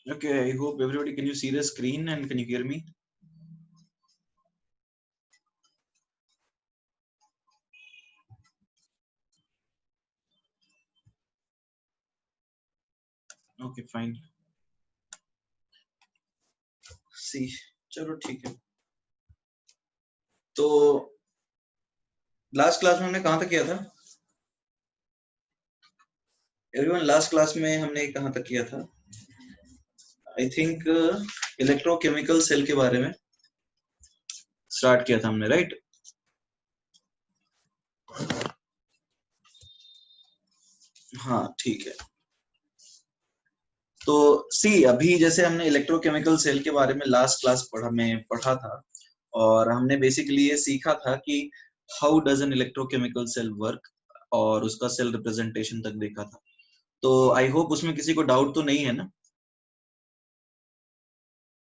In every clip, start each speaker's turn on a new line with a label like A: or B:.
A: Okay, I hope everybody can you see the screen and can you hear me? Okay, fine. See, चलो ठीक है. तो last class में हमने कहाँ तक किया था? एवरीवन लास्ट क्लास में हमने कहाँ तक किया था? आई थिंक इलेक्ट्रोकेमिकल सेल के बारे में स्टार्ट किया था हमने, राइट? हाँ, ठीक है. तो सी अभी जैसे हमने इलेक्ट्रोकेमिकल सेल के बारे में लास्ट क्लास पढ़ा था और हमने बेसिकली ये सीखा था कि how does an electrochemical cell work और उसका सेल रिप्रेजेंटेशन तक देखा था. तो आई होप उसमें किसी को डाउट तो नहीं है ना?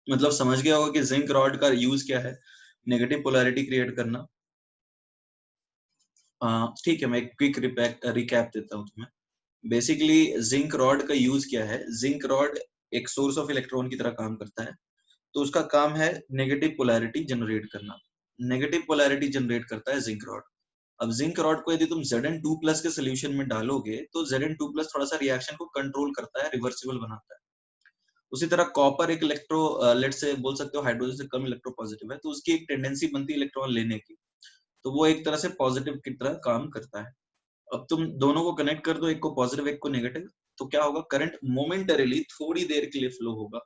A: मतलब समझ गया होगा कि जिंक रॉड का यूज क्या है, नेगेटिव पोलैरिटी क्रिएट करना. ठीक है, मैं एक क्विक रिकैप देता हूँ तुम्हें. बेसिकली जिंक रॉड का यूज क्या है? जिंक रॉड एक सोर्स ऑफ इलेक्ट्रॉन की तरह काम करता है. तो उसका काम है नेगेटिव पोलैरिटी जनरेट करना. नेगेटिव पोलैरिटी जनरेट करता है जिंक रॉड. अब जिंक रॉड को यदि तुम Zn2+ के सोल्यूशन में डालोगे तो Zn2+ थोड़ा सा रिएक्शन को कंट्रोल करता है, रिवर्सिबल बनाता है. उसी तरह कॉपर एक इलेक्ट्रो लेट से बोल सकते हो हाइड्रोजन से कम इलेक्ट्रो पॉजिटिव है, तो उसकी एक टेंडेंसी बनती है इलेक्ट्रॉन लेने की. तो वो एक तरह से पॉजिटिव की तरह काम करता है. अब तुम दोनों को कनेक्ट कर दो, एक को पॉजिटिव एक को नेगेटिव, तो क्या होगा? करंट मोमेंटरीली थोड़ी देर के लिए फ्लो होगा.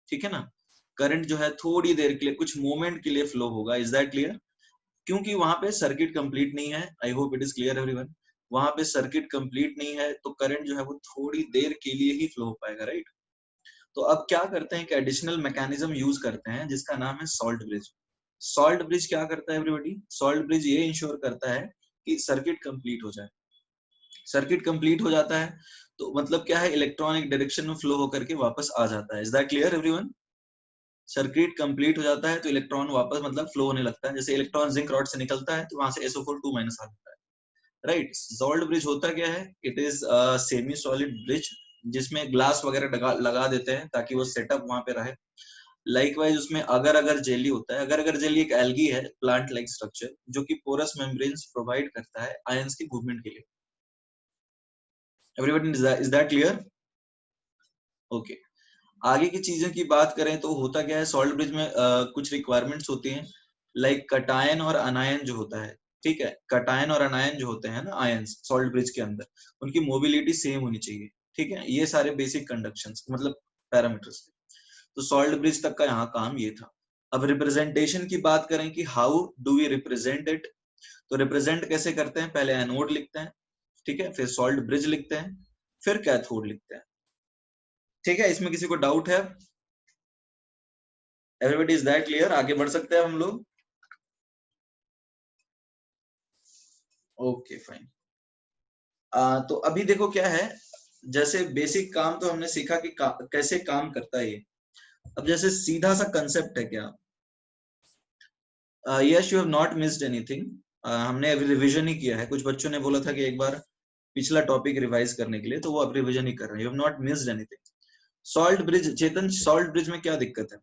A: ठीक है ना? करंट जो है थोड़ी देर के लिए, कुछ मोमेंट के लिए फ्लो होगा. Is that clear? क्योंकि वहां पे सर्किट कंप्लीट नहीं है. I hope it is clear everyone. वहां पे सर्किट कंप्लीट नहीं है तो करंट जो है वो थोड़ी देर के लिए ही फ्लो हो पाएगा, राइट? तो अब क्या करते हैं कि एडिशनल मैकेनिज्म यूज करते हैं जिसका नाम है सॉल्ट ब्रिज. सॉल्ट ब्रिज क्या करता है एवरीबॉडी? सॉल्ट ब्रिज ये इंश्योर करता है कि सर्किट कंप्लीट हो जाए. सर्किट कंप्लीट हो जाता है तो मतलब क्या है? इलेक्ट्रॉन एक डायरेक्शन में फ्लो होकर के वापस आ जाता है. Is that clear everyone? Circuit complete हो जाता है तो इलेक्ट्रॉन वापस मतलब फ्लो होने लगता है. जैसे इलेक्ट्रॉन जिंक रॉड से निकलता है तो वहां से SO4 2- आ जाता है, राइट? सॉल्ट ब्रिज होता क्या है? It is semi solid bridge जिसमें ग्लास वगैरह लगा देते हैं ताकि वो सेटअप वहां पे रहे. लाइकवाइज उसमें अगर अगर जेली होता है. अगर अगर जेली एक एल्गी है, प्लांट लाइक स्ट्रक्चर, जो कि पोरस मेम्ब्रेन्स प्रोवाइड करता है आयंस की मूवमेंट के लिए. Everybody is that clear? Okay. आगे की चीजों की बात करें तो होता क्या है सॉल्ट ब्रिज में? कुछ रिक्वायरमेंट्स होती हैं, लाइक कटायन और अनायन जो होता है. ठीक है, कटायन और अनायन जो होते हैं ना, आयंस सॉल्ट ब्रिज के अंदर, उनकी मोबिलिटी सेम होनी चाहिए. ठीक है, ये सारे बेसिक कंडक्शंस मतलब पैरामीटर्स थे. तो सॉल्ट ब्रिज तक का यहाँ काम ये था. अब रिप्रेजेंटेशन की बात करें कि how do we represent it, तो रिप्रेजेंट कैसे करते हैं? पहले एनोड लिखते हैं, ठीक है, फिर सॉल्ट ब्रिज लिखते हैं, फिर कैथोड लिखते हैं. ठीक है, इसमें किसी को डाउट है? Everybody is that clear? आगे बढ़ सकते हैं हम लोग? Okay fine. तो अभी देखो क्या है, जैसे बेसिक काम तो हमने सीखा कि कैसे काम करता है ये. अब जैसे सीधा सा कंसेप्ट है क्या? Yes, you have not missed anything. हमने अभी रिवीजन ही किया है. कुछ बच्चों ने बोला था कि एक बार पिछला टॉपिक रिवाइज करने के लिए, तो वो अब रिवीजन ही कर रहे हैं. You have not missed anything. Salt bridge, Chetan, salt bridge में क्या दिक्कत है?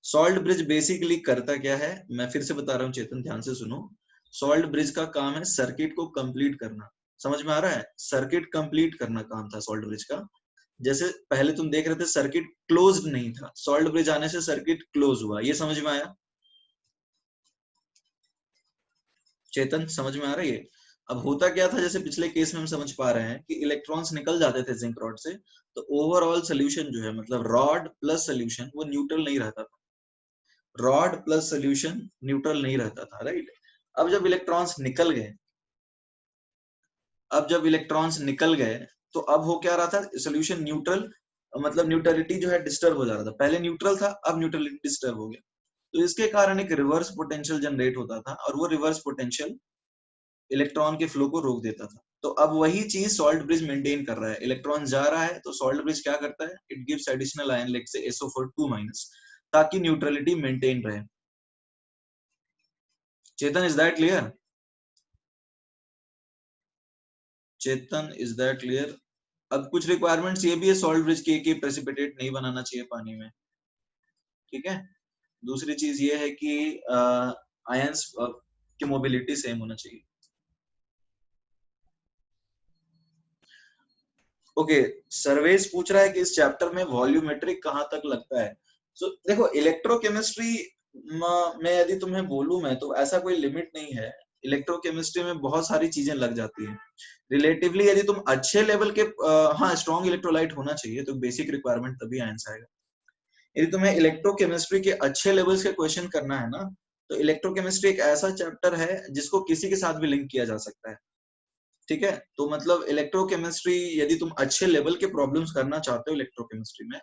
A: सॉल्ट ब्रिज बेसिकली करता क्या है, मैं फिर से बता रहा हूँ चेतन, ध्यान से सुनो. सॉल्ट ब्रिज का काम है सर्किट को कंप्लीट करना. समझ में आ रहा है? सर्किट कंप्लीट करना काम था सॉल्ट ब्रिज का. जैसे पहले तुम देख रहे थे सर्किट क्लोज्ड नहीं था, सॉल्ट ब्रिज आने से सर्किट क्लोज हुआ. ये समझ में आया? चेतन समझ में आ रही है? अब होता क्या था, जैसे पिछले केस में हम समझ पा रहे हैं कि इलेक्ट्रॉन्स निकल जाते थे जिंक रॉड से, तो ओवरऑल सोल्यूशन जो है मतलब रॉड प्लस सोल्यूशन वो न्यूट्रल नहीं रहता था. रॉड प्लस सोल्यूशन न्यूट्रल नहीं रहता था, राइट? अब जब इलेक्ट्रॉन्स निकल गए, अब जब इलेक्ट्रॉन्स निकल गए तो अब हो क्या रहा था? सोल्यूशन न्यूट्रल, मतलब न्यूट्रलिटी जो है डिस्टर्ब हो जा रहा था. पहले न्यूट्रल था, अब न्यूट्रलिटी डिस्टर्ब हो गया. तो इसके कारण एक रिवर्स पोटेंशियल जनरेट होता था और वो रिवर्स पोटेंशियल इलेक्ट्रॉन के फ्लो को रोक देता था. तो अब वही चीज सॉल्ट ब्रिज मेंटेन कर रहा है. इलेक्ट्रॉन जा रहा है तो सॉल्ट ब्रिज क्या करता है? It gives additional ion like से SO4 2- ताकि न्यूट्रलिटी मेंटेन रहे. Chetan is that clear? Chetan is that clear? अब कुछ रिक्वायरमेंट्स ये भी है सॉल्ट ब्रिज की प्रेसिपिटेट नहीं बनाना चाहिए पानी में, ठीक है। दूसरी चीज ये है कि आयंस की मोबिलिटी सेम होना चाहिए। ओके, सर्वेस पूछ रहा है कि इस चैप्टर में वॉल्यूमेट्रिक कहाँ तक लगता है। सो देखो इलेक्ट्रोकेमिस्ट्री में यदि तुम्हें बोलूं मैं तो ऐसा कोई लिमिट नहीं है। इलेक्ट्रोकेमिस्ट्री में बहुत सारी चीजें लग जाती हैं रिलेटिवली। यदि तुम अच्छे लेवल के हाँ स्ट्रॉन्ग इलेक्ट्रोलाइट होना चाहिए तो बेसिक रिक्वायरमेंट तभी आंसर आएगा। यदि तुम्हें इलेक्ट्रोकेमिस्ट्री के अच्छे लेवल्स के क्वेश्चन करना है ना तो इलेक्ट्रोकेमिस्ट्री एक ऐसा चैप्टर है जिसको किसी के साथ भी लिंक किया जा सकता है, ठीक है। तो मतलब इलेक्ट्रोकेमिस्ट्री यदि तुम अच्छे लेवल के प्रॉब्लम्स करना चाहते हो इलेक्ट्रोकेमिस्ट्री में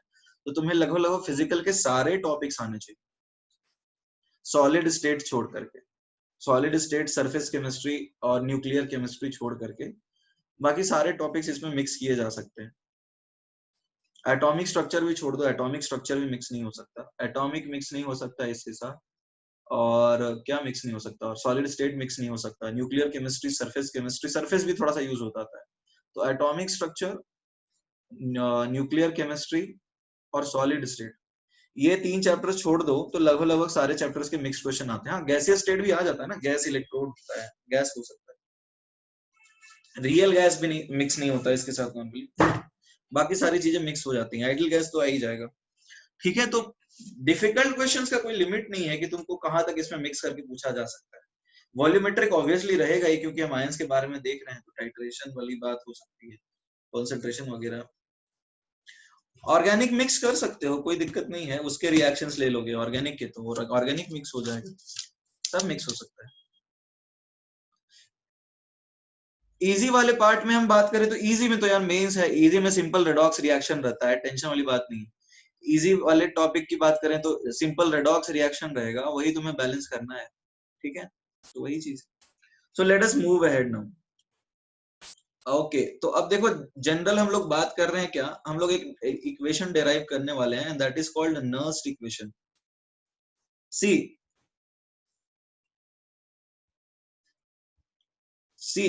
A: तो तुम्हें लगभग लगभग फिजिकल के सारे टॉपिक्स आने चाहिए, सॉलिड स्टेट छोड़ करके। सॉलिड स्टेट, सरफेस केमिस्ट्री और न्यूक्लियर केमिस्ट्री छोड़ करके बाकी सारे टॉपिक्स इसमें मिक्स किए जा सकते हैं। एटॉमिक स्ट्रक्चर भी छोड़ दो, एटॉमिक स्ट्रक्चर भी मिक्स नहीं हो सकता, एटॉमिक मिक्स नहीं हो सकता इसके साथ। और क्या मिक्स नहीं हो सकता, और सॉलिड स्टेट मिक्स नहीं हो सकता, न्यूक्लियर केमिस्ट्री, सरफेस सरफेस भी थोड़ा सा यूज होता है। तो एटॉमिक स्ट्रक्चर, न्यूक्लियर केमिस्ट्री और सॉलिड स्टेट, ये 3 चैप्टर्स छोड़ दो तो लगभग लगभग सारे चैप्टर्स के मिक्स क्वेश्चन आते हैं। हाँ गैसियस स्टेट भी आ जाता है ना, गैस इलेक्ट्रोड होता है, गैस हो सकता है, रियल गैस भी नहीं मिक्स नहीं होता इसके साथ नॉर्मली, बाकी सारी चीजें मिक्स हो जाती हैं। आइडियल गैस तो आ ही जाएगा, ठीक है। तो डिफिकल्ट क्वेश्चंस का कोई लिमिट नहीं है कि तुमको कहां तक इसमें मिक्स करके पूछा जा सकता है। वॉल्यूमेट्रिक ऑब्वियसली रहेगा ही क्योंकि हम आयंस के बारे में देख रहे हैं, तो टाइट्रेशन वाली बात हो सकती है, कॉन्सेंट्रेशन वगैरह। ऑर्गेनिक मिक्स कर सकते हो, कोई दिक्कत नहीं है, उसके रिएक्शंस ले लोगे ऑर्गेनिक के तो ऑर्गेनिक मिक्स हो जाएगा, सब मिक्स हो सकता है। इजी वाले पार्ट में हम बात करें तो इजी में तो यार मेंस है, इजी में सिंपल रेडॉक्स रिएक्शन रहता है, टेंशन वाली बात नहीं। इजी वाले टॉपिक की बात करें तो सिंपल रेडॉक्स रिएक्शन रहेगा, वही तुम्हें बैलेंस करना है, ठीक है। तो वही चीज। So let us move ahead now. Okay, तो अब देखो जनरल हम लोग बात कर रहे हैं क्या, हम लोग एक इक्वेशन डेराइव करने वाले हैं, that is called Nernst equation. See see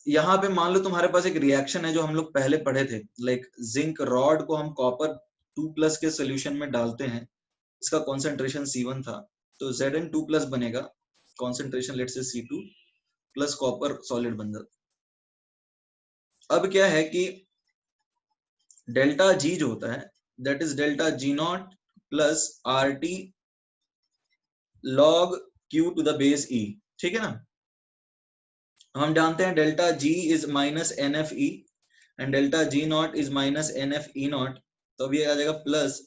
A: यहाँ पे मान लो तुम्हारे पास एक रिएक्शन है जो हम लोग पहले पढ़े थे, लाइक जिंक रॉड को हम कॉपर 2+ के सोल्यूशन में डालते हैं, इसका कॉन्सेंट्रेशन C1 था, तो Zn2+ बनेगा, कॉन्सेंट्रेशन लेट से C2 प्लस कॉपर सॉलिड बन जाता। अब क्या है कि डेल्टा G जो होता है that is delta G0 plus RT log Q to the base E, ठीक है ना। हम जानते हैं delta G is minus NFE and delta G0 is minus NFE0, तो अब ये आ जाएगा प्लस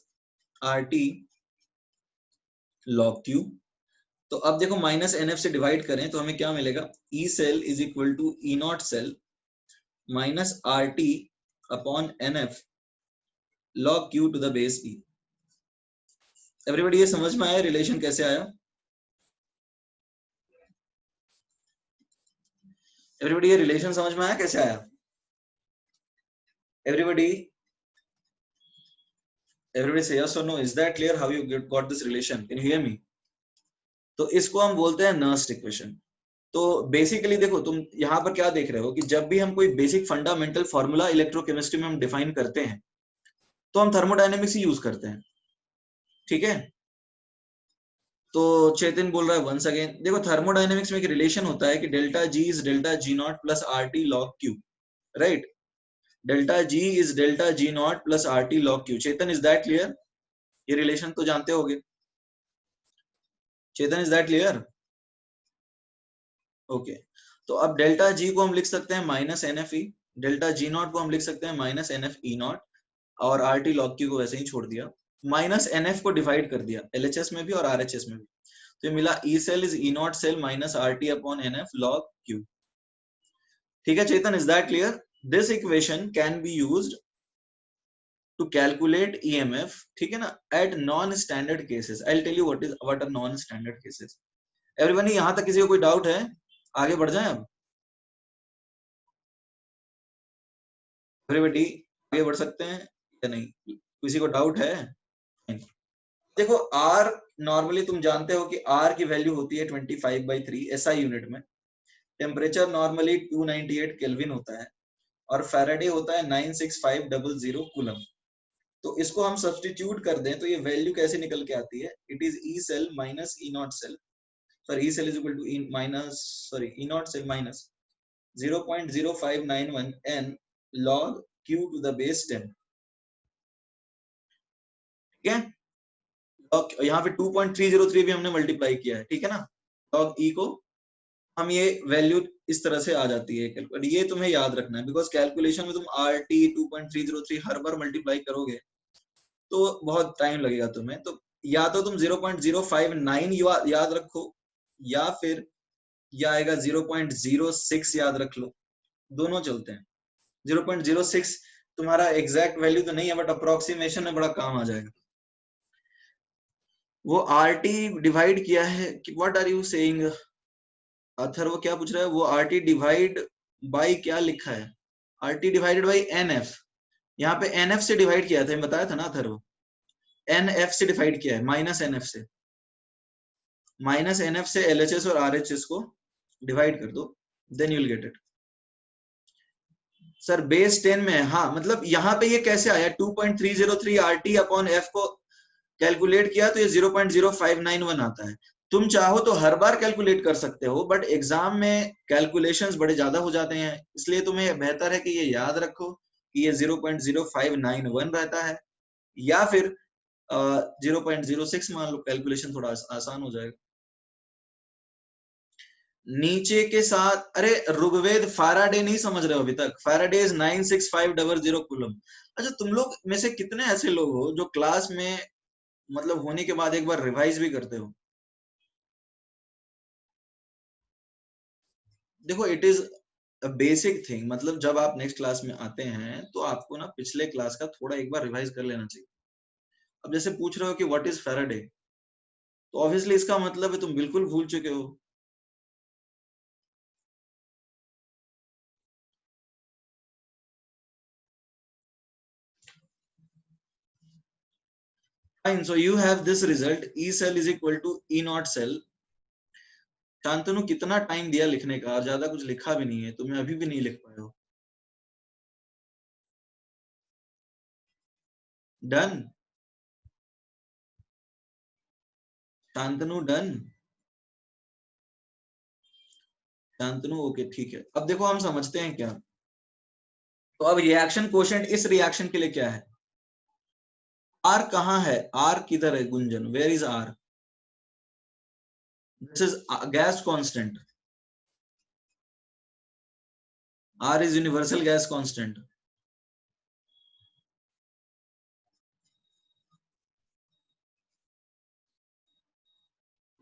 A: RT log Q। तो अब देखो माइनस NF से डिवाइड करें तो हमें क्या मिलेगा, E cell is equal to E0 cell minus RT upon NF log Q to the base E। Everybody ये समझ में आया रिलेशन कैसे आया? एवरीबॉडी ये रिलेशन समझ में आया कैसे आया? Everybody say yes or no, is that clear how you got this relation? Can you hear me? तो इसको हम बोलते हैं नर्स्ट इक्वेशन। तो बेसिकली देखो तुम यहाँ पर क्या देख रहे हो कि जब भी हम कोई बेसिक फंडामेंटल फॉर्मूला इलेक्ट्रोकेमिस्ट्री में हम डिफाइन करते हैं तो हम थर्मोडायनेमिक्स ही यूज करते हैं, ठीक है। तो चेतन बोल रहा है वंस अगेन, देखो थर्मोडायनेमिक्स में एक रिलेशन होता है कि delta G is delta G0 plus RT log Q, right. Delta G is delta G0 plus RT log Q। Chetan is that clear? ये रिलेशन तो जानते होगे, चेतन इज दैट क्लियर? ओके, तो अब डेल्टा जी को हम लिख सकते हैं माइनस NFE, डेल्टा G0 को हम लिख सकते हैं माइनस NFE0 और RT log Q को वैसे ही छोड़ दिया, माइनस NF को डिवाइड कर दिया LHS में भी और RHS में भी, तो ये मिला E cell is E0 cell minus RT upon NF log Q, ठीक है। Chetan is that clear? This equation can be used to calculate EMF, ठीक है ना, at non standard cases. I will tell you what are non standard cases. Everyone यहाँ तक किसी को कोई डाउट है? आगे बढ़ जाएं अब, एवरीबॉडी आगे बढ़ सकते हैं या नहीं? किसी को डाउट है? देखो R नॉर्मली तुम जानते हो कि R की वैल्यू होती है 25/3 SI यूनिट में, टेम्परेचर नॉर्मली 298 केल्विन होता है, और फैराडे होता है 96500 कूलम। तो इसको हम सब्स्टिट्यूट कर दें तो ये वैल्यू कैसे निकल के आती है, it is E cell minus E not cell, sorry E cell is equal to E minus, sorry E not cell minus 0.0591 n log q to the base 10। ठीक है, log यहाँ पे 2.303 भी हमने मल्टीप्लाई किया है, ठीक है ना। log e को हम ये वैल्यू इस तरह से आ जाती है, ये तुम्हें याद रखना है, बिकॉज कैलकुलेशन में तुम RT 2.303 हर बार मल्टीप्लाई करोगे तो बहुत टाइम लगेगा तुम्हें। तो या तो तुम 0.059 याद रखो, या फिर या आएगा 0.06 याद रख लो, दोनों चलते हैं। 0.06 तुम्हारा एग्जैक्ट वैल्यू तो नहीं है, बट अप्रोक्सीमेशन में बड़ा काम आ जाएगा। वो RT डिवाइड किया है कि what are you saying Atharva, क्या पूछ रहा है वो, RT डिवाइड बाय क्या लिखा है, RT डिवाइडेड बाय NF। यहाँ पे NF से डिवाइड किया था, बताया था ना अथर्व, NF से डिवाइड किया है, माइनस NF से, माइनस NF से LHS और RHS को डिवाइड कर दो, then you will get it. Sir base 10 में है, हाँ मतलब यहाँ पे ये कैसे आया, 2.303 RT अपॉन F को कैलकुलेट किया तो ये 0.0591 आता है। तुम चाहो तो हर बार कैलकुलेट कर सकते हो, बट एग्जाम में कैलकुलेशंस बड़े ज्यादा हो जाते हैं, इसलिए तुम्हें बेहतर है कि ये याद रखो कि ये 0.0591 रहता है, या फिर 0.06 मान लो, कैलकुलेशन थोड़ा आसान हो जाएगा। नीचे के साथ, अरे ऋग्वेद फैराडे नहीं समझ रहे हो अभी तक, फैराडे इज 96500 कूलम। अच्छा तुम लोग में से कितने ऐसे लोग हो जो क्लास में मतलब होने के बाद एक बार रिवाइज भी करते हो? देखो it is a basic thing, मतलब जब आप नेक्स्ट क्लास में आते हैं तो आपको ना पिछले क्लास का थोड़ा एक बार रिवाइज कर लेना चाहिए। अब जैसे पूछ रहे हो कि व्हाट इज फैराडे, तो ऑब्वियसली इसका मतलब है तुम बिल्कुल भूल चुके हो। Fine, so you have this result, E cell is equal to E naught cell। Shantanu कितना टाइम दिया लिखने का, ज्यादा कुछ लिखा भी नहीं है, तुम्हें अभी भी नहीं लिख पाए हो। Done Shantanu, done Shantanu, okay ठीक है। अब देखो हम समझते हैं क्या, तो अब रिएक्शन कोशेंट इस रिएक्शन के लिए क्या है, आर कहाँ है, आर किधर है Gunjan, where is R, this is gas constant, R is universal gas constant.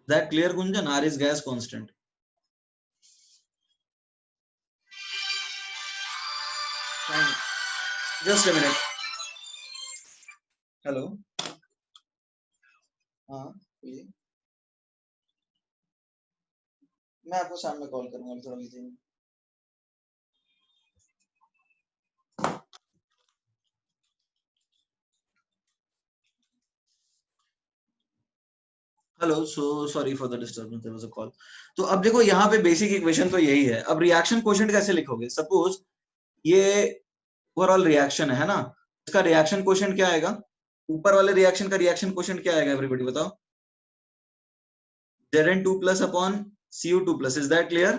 A: That clear Gunjan, R is gas constant. Just a minute, hello, हाँ बोलिए, मैं आपको शाम में कॉल करूंगा, थोड़ा बिजी हूँ। Hello, so sorry for the disturbance, there was a call. तो अब देखो यहाँ पे बेसिक इक्वेशन तो यही है। अब रिएक्शन कोशेंट कैसे लिखोगे, सपोज ये ओवरऑल रिएक्शन है ना, इसका रिएक्शन कोशेंट क्या आएगा, ऊपर वाले रिएक्शन का रिएक्शन कोशेंट क्या आएगा, एवरीबॉडी बताओ, Zn2 plus upon Cu2 plus, is that clear?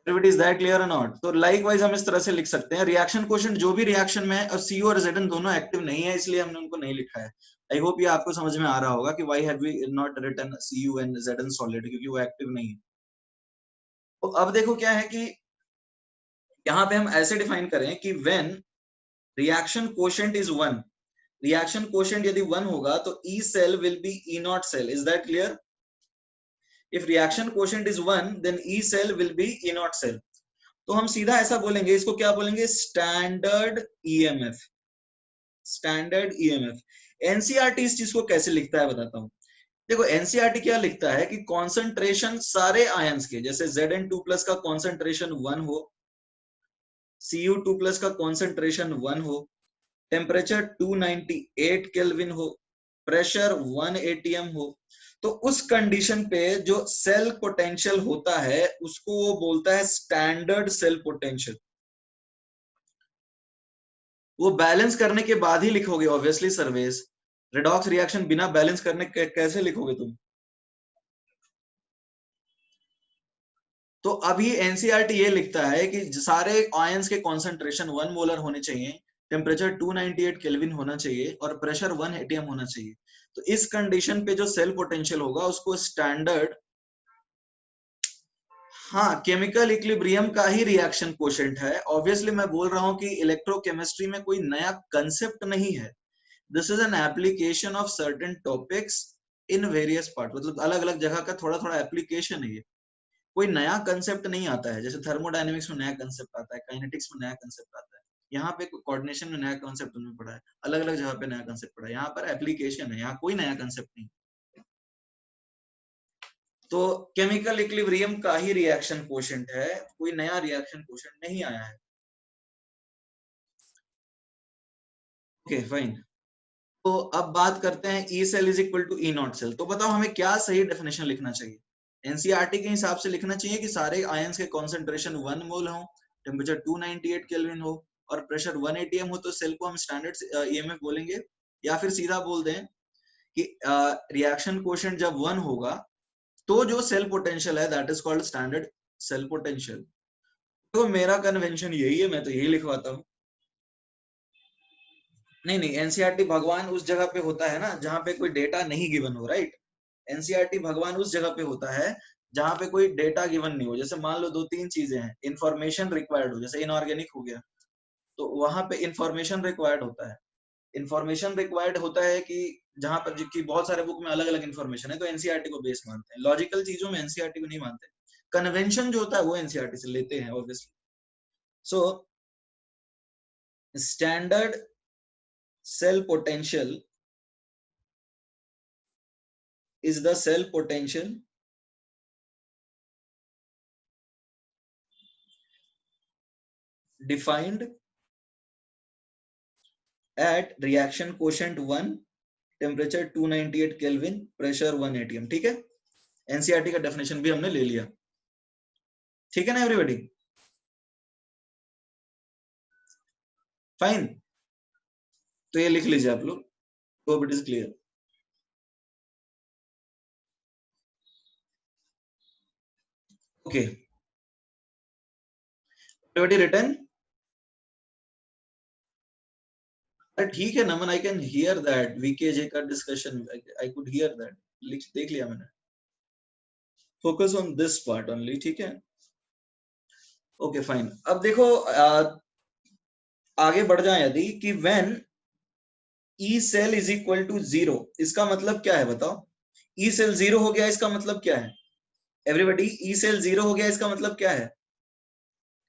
A: Everybody is that clear और नॉट? तो लाइकवाइज हम इस तरह से लिख सकते हैं, रिएक्शन कोशेंट जो भी रिएक्शन में है, और Cu और Zn दोनों एक्टिव नहीं है इसलिए हमने उनको नहीं लिखा है। आई होप ये आपको समझ में आ रहा होगा कि why have we not written Cu and Zn solid, क्योंकि वो एक्टिव नहीं है। तो अब देखो क्या है कि यहाँ पे हम ऐसे डिफाइन करें कि when reaction quotient is 1, reaction quotient यदि 1 होगा तो E cell will be E naught cell, is that clear? If reaction quotient is 1 then E cell will be E naught cell। तो हम सीधा ऐसा बोलेंगे, इसको क्या बोलेंगे, standard EMF, standard EMF. NCERT इस चीज को कैसे लिखता है बताता हूँ। देखो एनसीईआरटी क्या लिखता है कि कॉन्सेंट्रेशन सारे आयंस के, जैसे Zn2 प्लस का कॉन्सेंट्रेशन 1 हो, Cu2 प्लस का कॉन्सेंट्रेशन 1 हो, टेम्परेचर 298 केल्विन हो, प्रेशर 1 atm हो, तो उस कंडीशन पे जो सेल पोटेंशियल होता है उसको वो बोलता है स्टैंडर्ड सेल पोटेंशियल। वो बैलेंस करने के बाद ही लिखोगे ऑब्वियसली सर्वेस, रेडॉक्स रिएक्शन बिना बैलेंस करने कैसे लिखोगे तुम? तो अभी एनसीईआरटी ये लिखता है कि सारे आयंस के कॉन्सेंट्रेशन 1 मोलर होने चाहिए, टेम्परेचर 298 केल्विन होना चाहिए और प्रेशर 1 एटीएम होना चाहिए। तो इस कंडीशन पे जो सेल पोटेंशियल होगा उसको स्टैंडर्ड, हाँ, केमिकल इक्विलिब्रियम का ही रिएक्शन कोशेंट है। ऑब्वियसली मैं बोल रहा हूँ कि इलेक्ट्रोकेमिस्ट्री में कोई नया कंसेप्ट नहीं है, this is an application of certain topics in various part, मतलब अलग अलग जगह का थोड़ा थोड़ा एप्लीकेशन है ये, कोई नया कंसेप्ट नहीं आता है। जैसे थर्मोडायनेमिक्स में नया कंसेप्ट आता है, काइनेटिक्स में नया कंसेप्ट आता है, यहाँ पे कोऑर्डिनेशन में नया कंसेप्ट उन्होंने पढ़ा है, अलग अलग जगह पे नया कंसेप्ट पढ़ा है, यहाँ पर एप्लीकेशन है, यहाँ कोई नया कंसेप्ट नहीं। तो केमिकल इक्विलिब्रियम का ही रिएक्शन कोशेंट है, कोई नया रिएक्शन कोशेंट नहीं आया है। Okay fine. तो अब बात करते हैं E cell is equal to E not cell. तो बताओ हमें क्या सही डेफिनेशन लिखना चाहिए? एनसीईआरटी के हिसाब से लिखना चाहिए कि सारे आयंस के कॉन्सेंट्रेशन 1 मोल हो, टेम्परेचर 298 केल्विन हो और प्रेशर 1 एटीएम हो, तो सेल को हम स्टैंडर्ड ईएमएफ बोलेंगे, या फिर सीधा बोल दें कि रिएक्शन कोशेंट जब 1 होगा तो जो सेल पोटेंशियल है that is called standard cell potential. तो मेरा कन्वेंशन यही है, मैं तो यही लिखवाता हूँ। नहीं नहीं, एनसीईआरटी भगवान उस जगह पे होता है ना जहां पे कोई डेटा नहीं गिवन हो, राइट? एनसीईआरटी भगवान उस जगह पे होता है जहां पे कोई डेटा गिवन नहीं हो। जैसे मान लो दो तीन चीजें हैं, इंफॉर्मेशन रिक्वायर्ड हो, जैसे इनऑर्गेनिक हो गया, तो वहां पे इंफॉर्मेशन रिक्वायर्ड होता है। इंफॉर्मेशन रिक्वायर्ड होता है कि जहां पर जिसकी बहुत सारे बुक में अलग अलग इंफॉर्मेशन है, तो एनसीईआरटी को बेस मानते हैं। लॉजिकल चीजों में एनसीईआरटी को नहीं मानते, कन्वेंशन जो होता है वो एनसीईआरटी से लेते हैं obviously. So standard cell potential is the cell potential defined at reaction quotient 1, temperature 298 Kelvin, pressure 1 atm। ठीक है, एनसीईआरटी का डेफिनेशन भी हमने ले लिया, ठीक है ना एवरीबॉडी? फाइन, तो ये लिख लीजिए आप लोग, hope it is clear. Okay, everybody written? अरे ठीक है Naman, I can hear that, VKJ का discussion I could hear that, देख लिया मैंने। Focus on this part only, ठीक है? Okay fine. अब देखो आगे बढ़ जाए यदि कि when E cell is equal to 0, इसका मतलब क्या है बताओ? ई सेल 0 हो गया इसका मतलब क्या है एवरीबॉडी? ई सेल 0 हो गया इसका मतलब क्या है?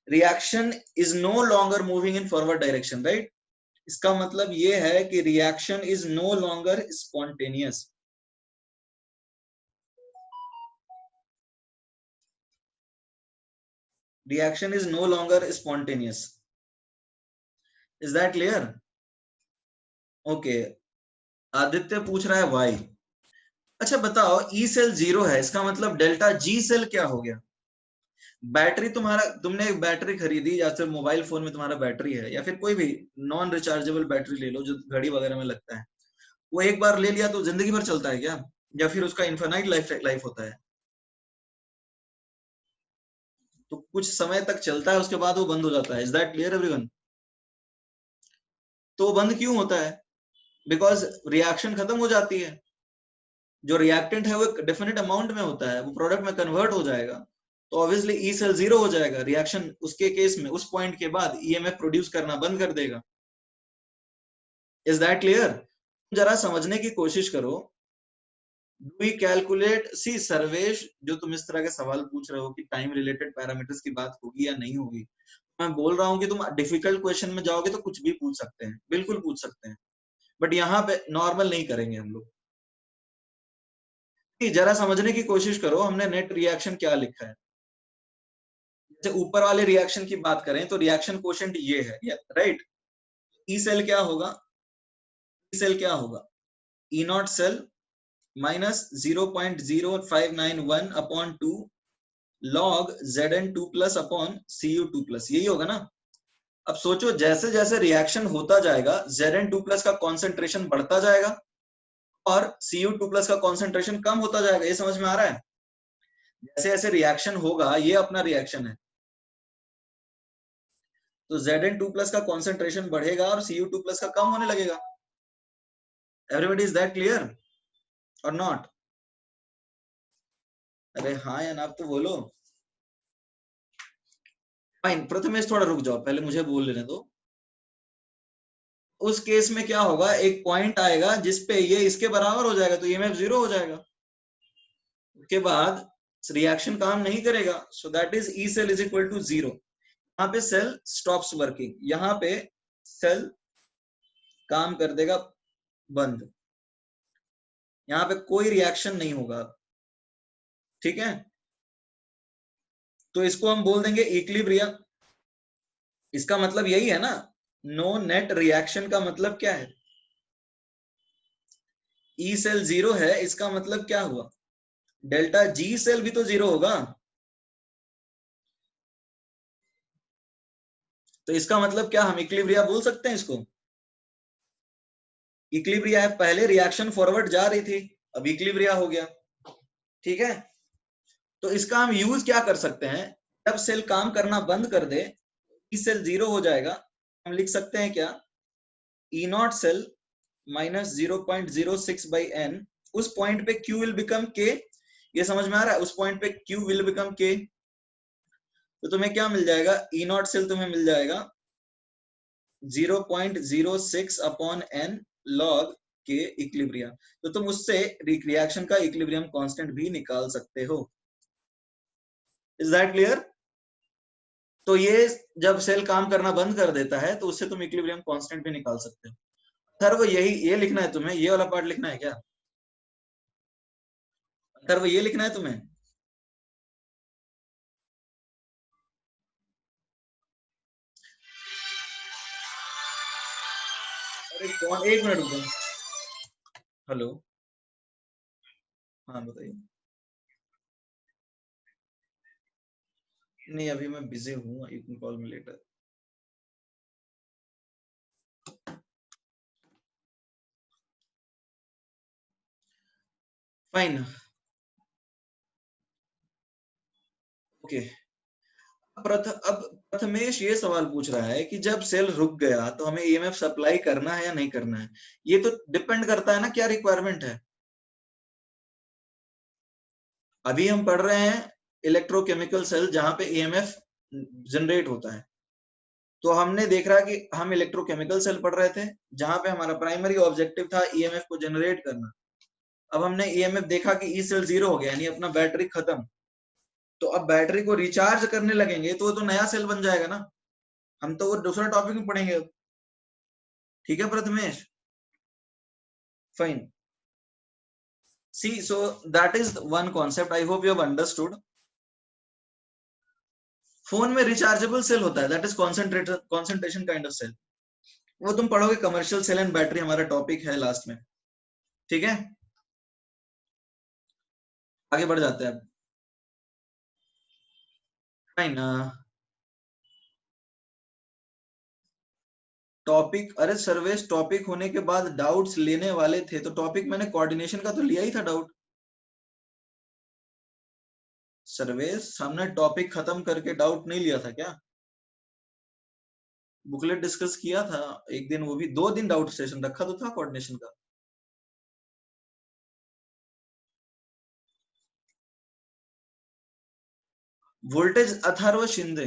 A: Reaction is no longer moving in forward direction, right? इसका मतलब ये है कि reaction is no longer spontaneous. Reaction is no longer spontaneous. Is that clear? Okay, Aditya पूछ रहा है वाई। अच्छा बताओ, ई सेल 0 है, इसका मतलब डेल्टा जी सेल क्या हो गया? बैटरी तुम्हारा, तुमने एक बैटरी खरीदी या फिर मोबाइल फोन में तुम्हारा बैटरी है, या फिर कोई भी नॉन रिचार्जेबल बैटरी ले लो जो घड़ी वगैरह में लगता है, वो एक बार ले लिया तो जिंदगी भर चलता है क्या? या फिर उसका इन्फिनाइट लाइफ होता है? तो कुछ समय तक चलता है, उसके बाद वो बंद हो जाता है। Is that clear everyone? तो वो बंद क्यों होता है? बिकॉज रिएक्शन खत्म हो जाती है, जो रिएक्टेंट है वो एक डेफिनेट अमाउंट में होता है, वो प्रोडक्ट में कन्वर्ट हो जाएगा, तो ऑब्वियसली ई सेल 0 हो जाएगा। रिएक्शन उसके केस में उस पॉइंट के बाद ईएमएफ प्रोड्यूस करना बंद कर देगा। Is that clear? जरा समझने की कोशिश करो। डू वी कैलकुलेट, सी सर्वेश, जो तुम इस तरह के सवाल पूछ रहे हो कि टाइम रिलेटेड पैरामीटर्स की बात होगी या नहीं होगी, मैं बोल रहा हूँ कि तुम डिफिकल्ट क्वेश्चन में जाओगे तो कुछ भी पूछ सकते हैं, बिल्कुल पूछ सकते हैं, बट यहाँ पे नॉर्मल नहीं करेंगे हम लोग। जरा समझने की कोशिश करो, हमने नेट रिएक्शन क्या लिखा है। जैसे ऊपर वाले रिएक्शन की बात करें तो रिएक्शन कोशेंट ये है, राइट? ई सेल क्या होगा? ई सेल क्या होगा? E not cell minus 0.0591 upon 2 log Zn2 plus upon Cu2 plus, यही होगा ना। अब सोचो जैसे जैसे रिएक्शन होता जाएगा Zn2 प्लस का कॉन्सेंट्रेशन बढ़ता जाएगा और Cu2 प्लस का कॉन्सेंट्रेशन कम होता जाएगा। ये समझ में आ रहा है? जैसे जैसे रिएक्शन होगा, ये अपना रिएक्शन है, तो Zn2 प्लस का कॉन्सेंट्रेशन बढ़ेगा और Cu2 प्लस का कम होने लगेगा। एवरीबॉडी इज दैट क्लियर और नॉट? अरे हाँ या ना, आप तो बोलो। फाइन, प्रथमेश थोड़ा रुक जाओ, पहले मुझे बोल लेने दो। उस केस में क्या होगा, एक पॉइंट आएगा जिसपे ये इसके बराबर हो जाएगा, तो ईएमएफ 0 हो जाएगा। उसके बाद रिएक्शन काम नहीं करेगा, so that is E cell is equal to 0। यहाँ पे सेल स्टॉप्स वर्किंग, यहाँ पे सेल काम कर देगा बंद, यहाँ पे कोई रिएक्शन नहीं होगा। ठीक है, तो इसको हम बोल देंगे इक्विलिब्रियम। इसका मतलब यही है ना, नो नेट रिएक्शन का मतलब क्या है? ई सेल 0 है, इसका मतलब क्या हुआ? डेल्टा जी सेल भी तो 0 होगा, तो इसका मतलब क्या, हम इक्विलिब्रिया बोल सकते हैं इसको? इक्विलिब्रिया है, पहले रिएक्शन फॉरवर्ड जा रही थी, अब इक्विलिब्रिया हो गया। ठीक है, तो इसका हम यूज क्या कर सकते हैं, जब सेल काम करना बंद कर दे, ई सेल 0 हो जाएगा, हम लिख सकते हैं क्या, E not cell minus 0.06 by n, उस पॉइंट पे Q विल बिकम K। ये समझ में आ रहा है? उस पॉइंट पे Q विल बिकम K, तो तुम्हें क्या मिल जाएगा, ई नॉट सेल तुम्हें मिल जाएगा 0.06 अपॉन एन लॉग के इक्विलिब्रिया। तो तुम उससे रिएक्शन का इक्विलिब्रियम कांस्टेंट भी निकाल सकते हो। Is that clear? तो ये जब सेल काम करना बंद कर देता है तो उससे तुम इक्विलिब्रियम कांस्टेंट भी निकाल सकते हो। सर वो यही, ये लिखना है तुम्हें, ये वाला पार्ट लिखना है क्या? सर वो ये लिखना है तुम्हें? अरे कौन, एक मिनट रुको। हेलो, हाँ बताइए। नहीं अभी मैं बिजी हूँ, you can call me later. Fine, okay. अब प्रथमेश ये सवाल पूछ रहा है कि जब सेल रुक गया तो हमें ईएमएफ सप्लाई करना है या नहीं करना है। ये तो डिपेंड करता है ना क्या रिक्वायरमेंट है। अभी हम पढ़ रहे हैं इलेक्ट्रोकेमिकल सेल जहां पे ईएमएफ जनरेट होता है, तो हमने देख रहा कि हम इलेक्ट्रोकेमिकल सेल पढ़ रहे थे जहां पे हमारा प्राइमरी ऑब्जेक्टिव था ईएमएफ को जनरेट करना। अब हमने ईएमएफ देखा कि ई सेल 0 हो गया, यानी अपना बैटरी खत्म, तो अब बैटरी को रिचार्ज करने लगेंगे तो वो तो नया सेल बन जाएगा ना। हम तो वो दूसरा टॉपिक में पढ़ेंगे अब। ठीक है Prathamesh, fine. See, so that is one concept. I hope you have understood. फोन में रिचार्जेबल सेल होता है, that is concentration kind of cell. वो तुम पढ़ोगे, कमर्शियल सेल एंड बैटरी हमारा टॉपिक है लास्ट में। ठीक है, आगे बढ़ जाते हैं अब। फाइन, टॉपिक, अरे सर्वेश टॉपिक होने के बाद डाउट्स लेने वाले थे, तो टॉपिक मैंने कोऑर्डिनेशन का तो लिया ही था डाउट। सर्वेश हमने टॉपिक खत्म करके डाउट नहीं लिया था क्या? बुकलेट डिस्कस किया था एक दिन, वो भी 2 दिन डाउट सेशन रखा तो था कोऑर्डिनेशन का। वोल्टेज अथर्व शिंदे,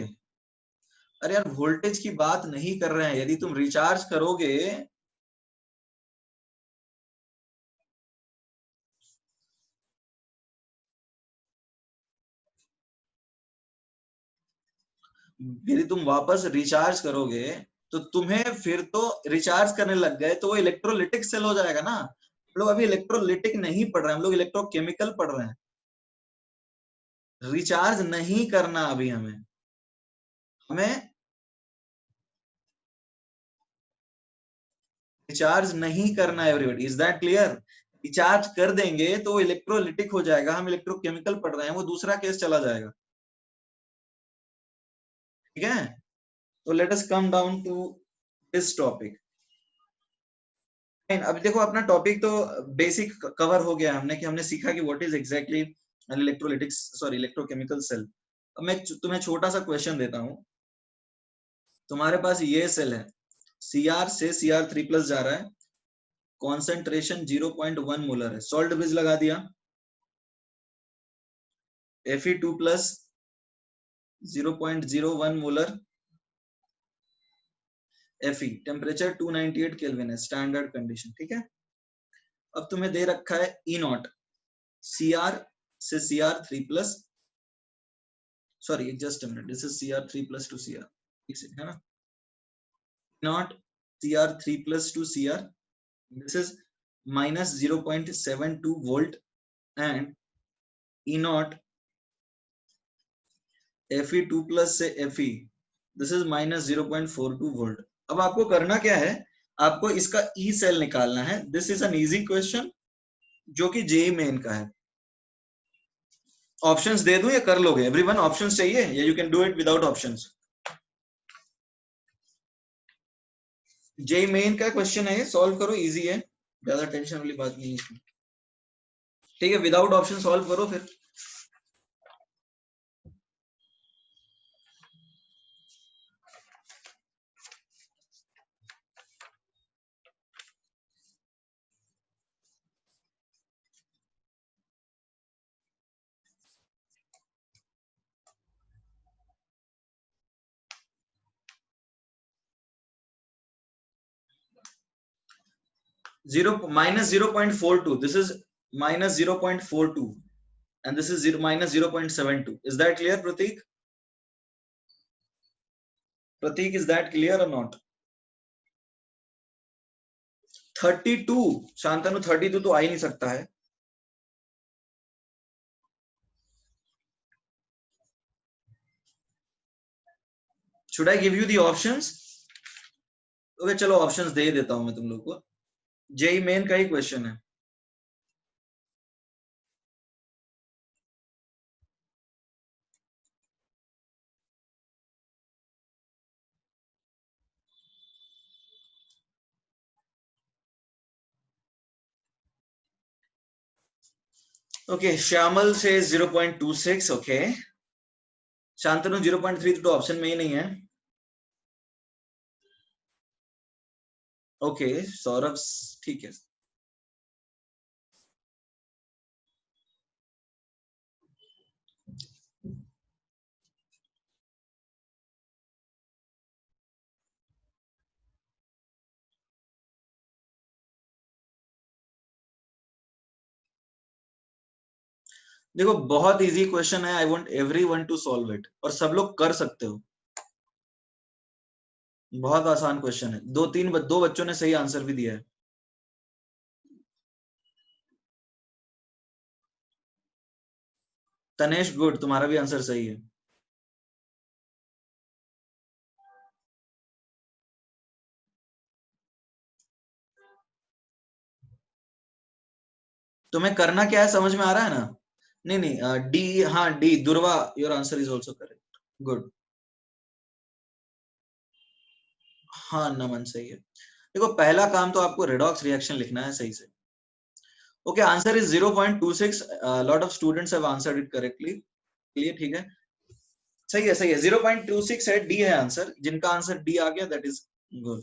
A: अरे यार वोल्टेज की बात नहीं कर रहे हैं, यदि तुम रिचार्ज करोगे। यदि तुम वापस रिचार्ज करोगे तो तुम्हें फिर तो रिचार्ज करने लग गए तो वो इलेक्ट्रोलिटिक सेल हो जाएगा ना। हम लोग अभी इलेक्ट्रोलिटिक नहीं पढ़ रहे हैं, हम लोग इलेक्ट्रोकेमिकल पढ़ रहे हैं। रिचार्ज नहीं करना अभी हमें, हमें रिचार्ज नहीं करना है everybody, is that clear? Recharge कर देंगे तो इलेक्ट्रोलिटिक हो जाएगा, हम इलेक्ट्रोकेमिकल पढ़ रहे हैं, वो दूसरा केस चला जाएगा। ठीक है, तो let us come down to this topic. अब देखो अपना टॉपिक तो बेसिक कवर हो गया हमने, कि हमने सीखा कि what is exactly electrolytics, sorry electrochemical cell. अब मैं तुम्हें छोटा सा क्वेश्चन देता हूं। तुम्हारे पास ये सेल है, Cr से Cr3+ जा रहा है, कॉन्सेंट्रेशन 0.1 मोलर है, सॉल्ट ब्रिज लगा दिया। Fe2+ 0.01 molar, Fe temperature 298 kelvin है, स्टैंडर्ड कंडीशन। ठीक है, अब तुम्हें दे रखा है E0, Cr से Cr3+, sorry just a minute, this is Cr3+ to Cr, है ना, not Cr3+ to Cr, this is minus 0.72 volt, and E0 Fe2+ से Fe, this is minus 0.42 volt। अब आपको करना क्या है, आपको इसका E सेल निकालना है। This is an easy question जो कि जेई मेन का है। ऑप्शंस दे दूं या कर लोगे एवरीवन? ऑप्शंस चाहिए या you can do it without options? JEE main का क्वेश्चन है ये, सॉल्व करो, इजी है, ज्यादा टेंशन वाली बात नहीं है इसमें। ठीक है, विदाउट ऑप्शन सॉल्व करो फिर। 0.42, this is minus 0.42 and this is minus 0.72. Is that clear, Pratik? Pratik, is that clear or not? 32, Shantanu 32 तो आ ही नहीं सकता है। Should I give you the options? Okay चलो ऑप्शंस दे देता हूं मैं तुम लोग को, जेई मेन का ही क्वेश्चन है। ओके, श्यामल से 0.26, ओके, शांतनु 0.3 तो ऑप्शन में ही नहीं है। ओके सौरभ, ठीक है। देखो बहुत इजी क्वेश्चन है, I want everyone to solve it, और सब लोग कर सकते हो, बहुत आसान क्वेश्चन है। दो बच्चों ने सही आंसर भी दिया है। तनेश गुड, तुम्हारा भी आंसर सही है। तुम्हें करना क्या है समझ में आ रहा है ना? नहीं नहीं, डी, हाँ डी, दुर्वा, your answer is also correct, good. हाँ नमन सही है। देखो पहला काम तो आपको रेडॉक्स रिएक्शन लिखना है सही से। Okay, answer is 0.26, lot of students have answered it correctly. ठीक है, सही है सही है, 0.26 है, डी है आंसर। जिनका आंसर डी आ गया दैट इज गुड।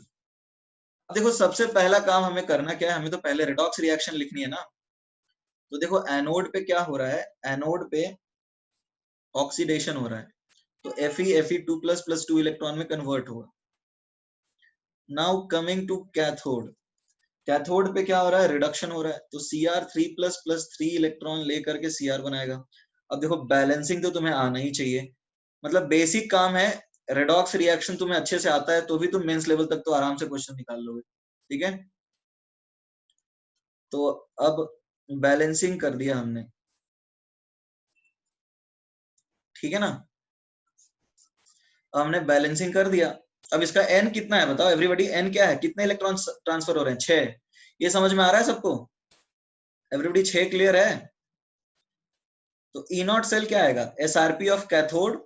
A: अब देखो सबसे पहला काम हमें करना क्या है, हमें तो पहले रेडॉक्स रिएक्शन लिखनी है ना। तो देखो एनोड पे क्या हो रहा है, एनोड पे ऑक्सीडेशन हो रहा है, तो Fe2+ 2 इलेक्ट्रॉन में कन्वर्ट होगा। Now coming to cathode, cathode पे क्या हो रहा है, रिडक्शन हो रहा है, तो Cr3++ 3 इलेक्ट्रॉन लेकर के Cr बनाएगा। अब देखो बैलेंसिंग तो तुम्हें आना ही चाहिए, मतलब बेसिक काम है। रेडॉक्स रिएक्शन तुम्हें अच्छे से आता है तो भी तुम मेंस लेवल तक तो आराम से क्वेश्चन निकाल लोगे। ठीक है, तो अब बैलेंसिंग कर दिया हमने, ठीक है ना, हमने बैलेंसिंग कर दिया। अब इसका एन कितना है बताओ एवरीबॉडी, एन क्या है, कितने इलेक्ट्रॉन ट्रांसफर हो रहे हैं, 6। ये समझ में आ रहा है सबको, एवरीबॉडी 6 क्लियर है? तो ई नॉट सेल क्या आएगा, SRP of cathode,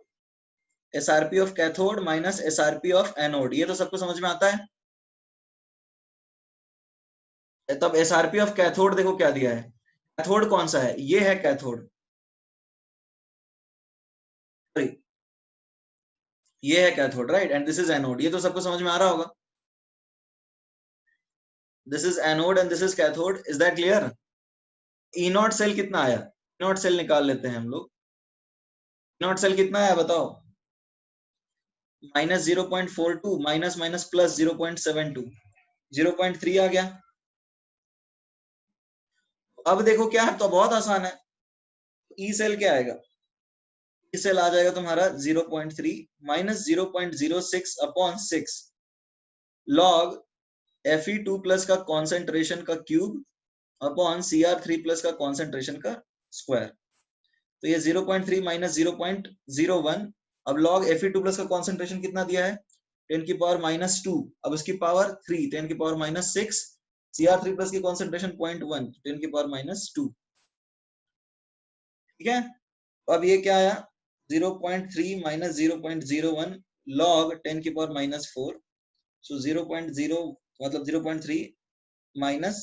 A: SRP of cathode minus SRP of anode, ये तो सबको समझ में आता है। तब एसआरपी ऑफ कैथोड देखो क्या दिया है, कैथोड कौन सा है, ये है कैथोड, ये है cathode right, and this is anode, ये तो सबको समझ में आ रहा होगा। This is anode and this is cathode, is that clear? E not cell कितना आया, ई नॉट सेल निकाल लेते हैं हम लोग, ई नॉट सेल कितना आया बताओ, माइनस 0.42 माइनस माइनस प्लस 0.72, 0.3 आ गया। अब देखो क्या है, तो बहुत आसान है, ई सेल क्या आएगा, ई सेल आ जाएगा तुम्हारा 0.3 minus 0.06 upon 6 log Fe2 plus का कॉन्सेंट्रेशन का क्यूब अपॉन Cr3 प्लस का कॉन्सेंट्रेशन का स्क्वायर। तो ये 0.3 माइनस 0.01, अब लॉग Fe2 प्लस का कॉन्सेंट्रेशन कितना दिया है, 10 की पावर माइनस 2, अब उसकी पावर 3, 10 की पावर माइनस 6, Cr3 प्लस की कॉन्सेंट्रेशन 0.1, 10 की पावर माइनस 2। ठीक है, अब ये क्या आया, 0.3 माइनस 0.01 लॉग 10 की पावर माइनस 4, सो 0.0 मतलब 0.3 माइनस,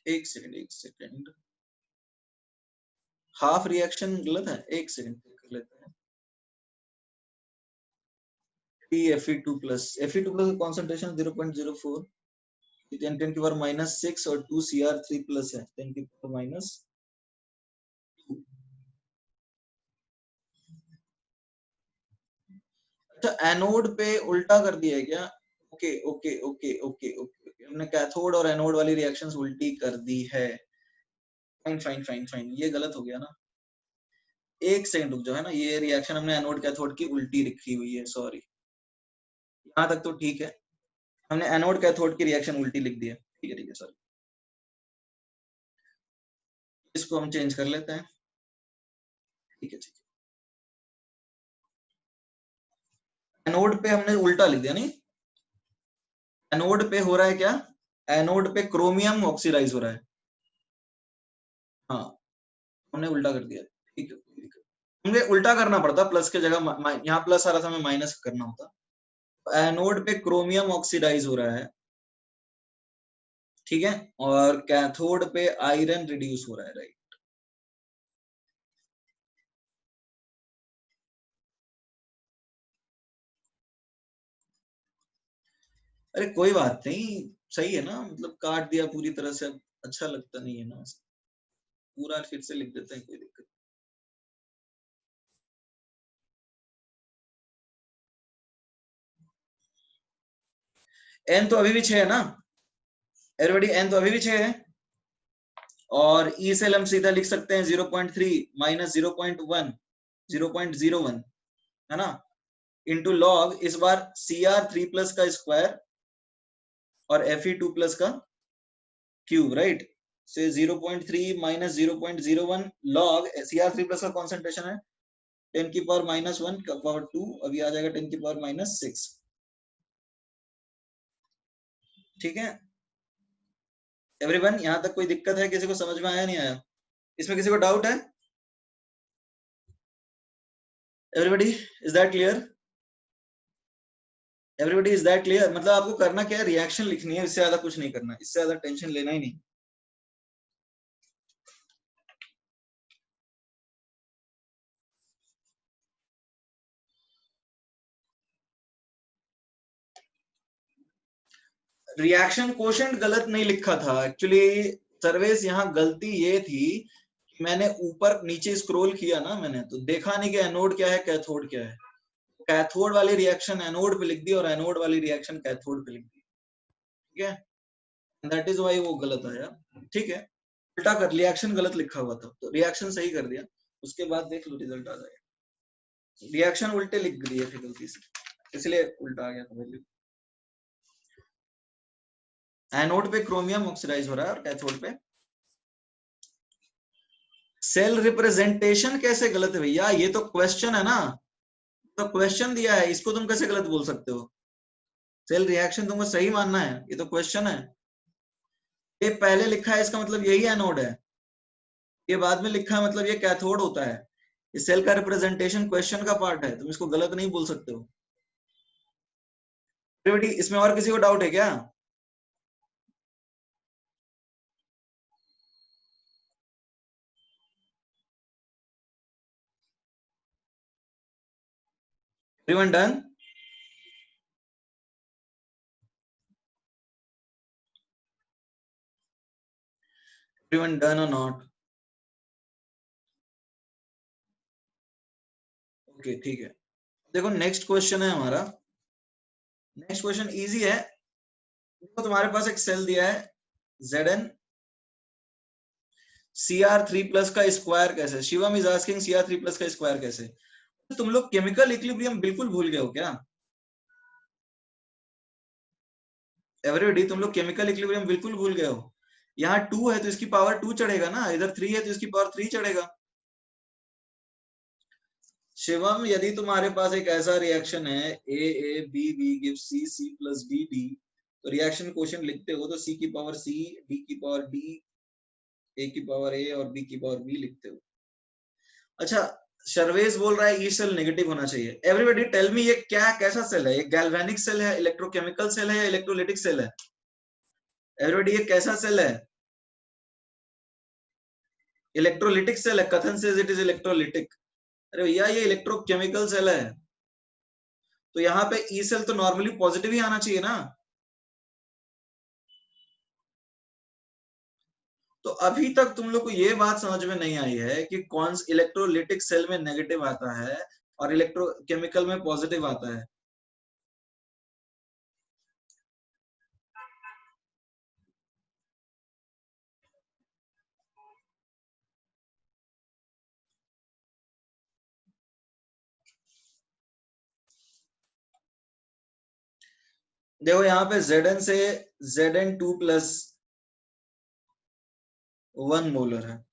A: एक सेकंड, हाफ रिएक्शन गलत है, एक सेकंड कर लेते हैं। Fe2 plus, Fe2 plus concentration 0.04, 10 की पावर माइनस 6 और 2 Cr3 प्लस है 10 की पावर माइनस 2। अच्छा एनोड पे उल्टा कर दिया है क्या, okay okay okay okay okay, हमने कैथोड और एनोड वाली रिएक्शंस उल्टी कर दी है, फाइन फाइन फाइन फाइन, ये गलत हो गया ना, एक सेकंड रुक जाओ, है ना, ये रिएक्शन हमने एनोड कैथोड की उल्टी लिखी हुई है, सॉरी, यहाँ तक तो ठीक है, हमने एनोड कैथोड की रिएक्शन उल्टी लिख दी है, ठीक है सॉरी, इसको हम चेंज कर लेते हैं, ठीक है ठीक है, एनोड पे हमने उल्टा लिख दिया नहीं, एनोड पे हो रहा है क्या, एनोड पे क्रोमियम ऑक्सीडाइज हो रहा है, हाँ हमने उल्टा कर दिया, ठीक है हमें उल्टा करना पड़ता, प्लस के जगह यहाँ प्लस आ रहा था, हमें माइनस करना होता, एनोड पे क्रोमियम ऑक्सीडाइज हो रहा है, ठीक है, और कैथोड पे आयरन रिड्यूस हो रहा है, राइट। अरे कोई बात नहीं, सही है ना, मतलब काट दिया पूरी तरह से, अब अच्छा लगता नहीं है ना, पूरा फिर से लिख देते हैं, कोई दिक्कत। एन तो अभी भी 6 है ना एवरीबॉडी, एन तो अभी भी 6 है, और ई सेल हम सीधा लिख सकते हैं 0.3 माइनस 0.1, 0.01 है ना, इंटू लॉग इस बार Cr3 प्लस का स्क्वायर और Fe2 प्लस का क्यूब, राइट, से 0.3 माइनस 0.01 लॉग Cr3 प्लस का कॉन्सेंट्रेशन है 10 की पावर माइनस 1 का पावर 2, अभी आ जाएगा 10 की पावर माइनस 6, ठीक है एवरीवन, यहाँ तक कोई दिक्कत है, किसी को समझ में आया नहीं आया, इसमें किसी को डाउट है, everybody is that clear, everybody is that clear, मतलब आपको करना क्या है, रिएक्शन लिखनी है, इससे ज्यादा कुछ नहीं करना, इससे ज्यादा टेंशन लेना ही नहीं। रिएक्शन कोशेंट गलत नहीं लिखा था एक्चुअली, सर्वेस यहाँ गलती ये थी कि मैंने ऊपर नीचे स्क्रॉल किया ना मैंने, तो देखा नहीं कि एनोड क्या है कैथोड क्या है, कैथोड वाली रिएक्शन एनोड पे लिख दी और एनोड वाली रिएक्शन कैथोड पे लिख दी, ठीक है, दैट इज व्हाई वो गलत आया, ठीक है, उल्टा कर, रिएक्शन गलत लिखा हुआ था तो रिएक्शन सही कर दिया, उसके बाद देख लो रिजल्ट आ जाएगा, रिएक्शन उल्टे लिख दिए थे गलती से, इसलिए उल्टा आ गया था वैल्यू, एनोड पे क्रोमियम ऑक्सीडाइज हो रहा है और कैथोड पे, सेल रिप्रेजेंटेशन कैसे गलत है भैया, ये तो क्वेश्चन है ना, तो क्वेश्चन दिया है, इसको तुम कैसे गलत बोल सकते हो? सेल रिएक्शन तुमको सही मानना है, ये तो क्वेश्चन है। ये पहले लिखा है इसका मतलब यही एनोड है, ये बाद में लिखा है मतलब ये कैथोड होता है। ये सेल का रिप्रेजेंटेशन क्वेश्चन का पार्ट है, तुम इसको गलत नहीं बोल सकते हो। इसमें और किसी को डाउट है क्या? Everyone done? एवरीवन डन और नॉट? ओके ठीक है, देखो नेक्स्ट क्वेश्चन है हमारा। नेक्स्ट क्वेश्चन इजी है। देखो तुम्हारे पास एक सेल दिया है Zn Cr3+ का स्क्वायर कैसे? शिवम इज आस्किंग Cr3+ का स्क्वायर कैसे? तुम लोग केमिकल इक्विलिब्रियम बिल्कुल भूल गए हो क्या? एवरीबॉडी तुम लोग केमिकल इक्विलिब्रियम बिल्कुल भूल गए हो। यहाँ 2 है तो इसकी पावर 2 चढ़ेगा ना, इधर 3 है तो इसकी पावर 3 चढ़ेगा। शिवम यदि तुम्हारे पास एक ऐसा रिएक्शन है A B B give C C plus D D, तो रिएक्शन क्वोशिएंट लिखते हो तो सी की पावर सी, डी की पावर डी, ए की पावर ए और बी की पावर बी लिखते हो। अच्छा, सर्वेश बोल रहा है ई सेल नेगेटिव होना चाहिए। एवरीबॉडी टेल मी ये क्या कैसा सेल है? ये गैल्वेनिक सेल है, इलेक्ट्रोकेमिकल सेल है या इलेक्ट्रोलिटिक सेल है? एवरीबॉडी ये कैसा सेल है? इलेक्ट्रोलिटिक सेल है, कथन से इट इज इलेक्ट्रोलिटिक। अरे भैया ये इलेक्ट्रोकेमिकल सेल है, तो यहाँ पे ई सेल तो नॉर्मली पॉजिटिव ही आना चाहिए ना। तो अभी तक तुम लोग को ये बात समझ में नहीं आई है कि कौन इलेक्ट्रोलिटिक सेल में नेगेटिव आता है और इलेक्ट्रोकेमिकल में पॉजिटिव आता है। देखो यहाँ पे Zn से Zn2+ 1 मोलर है।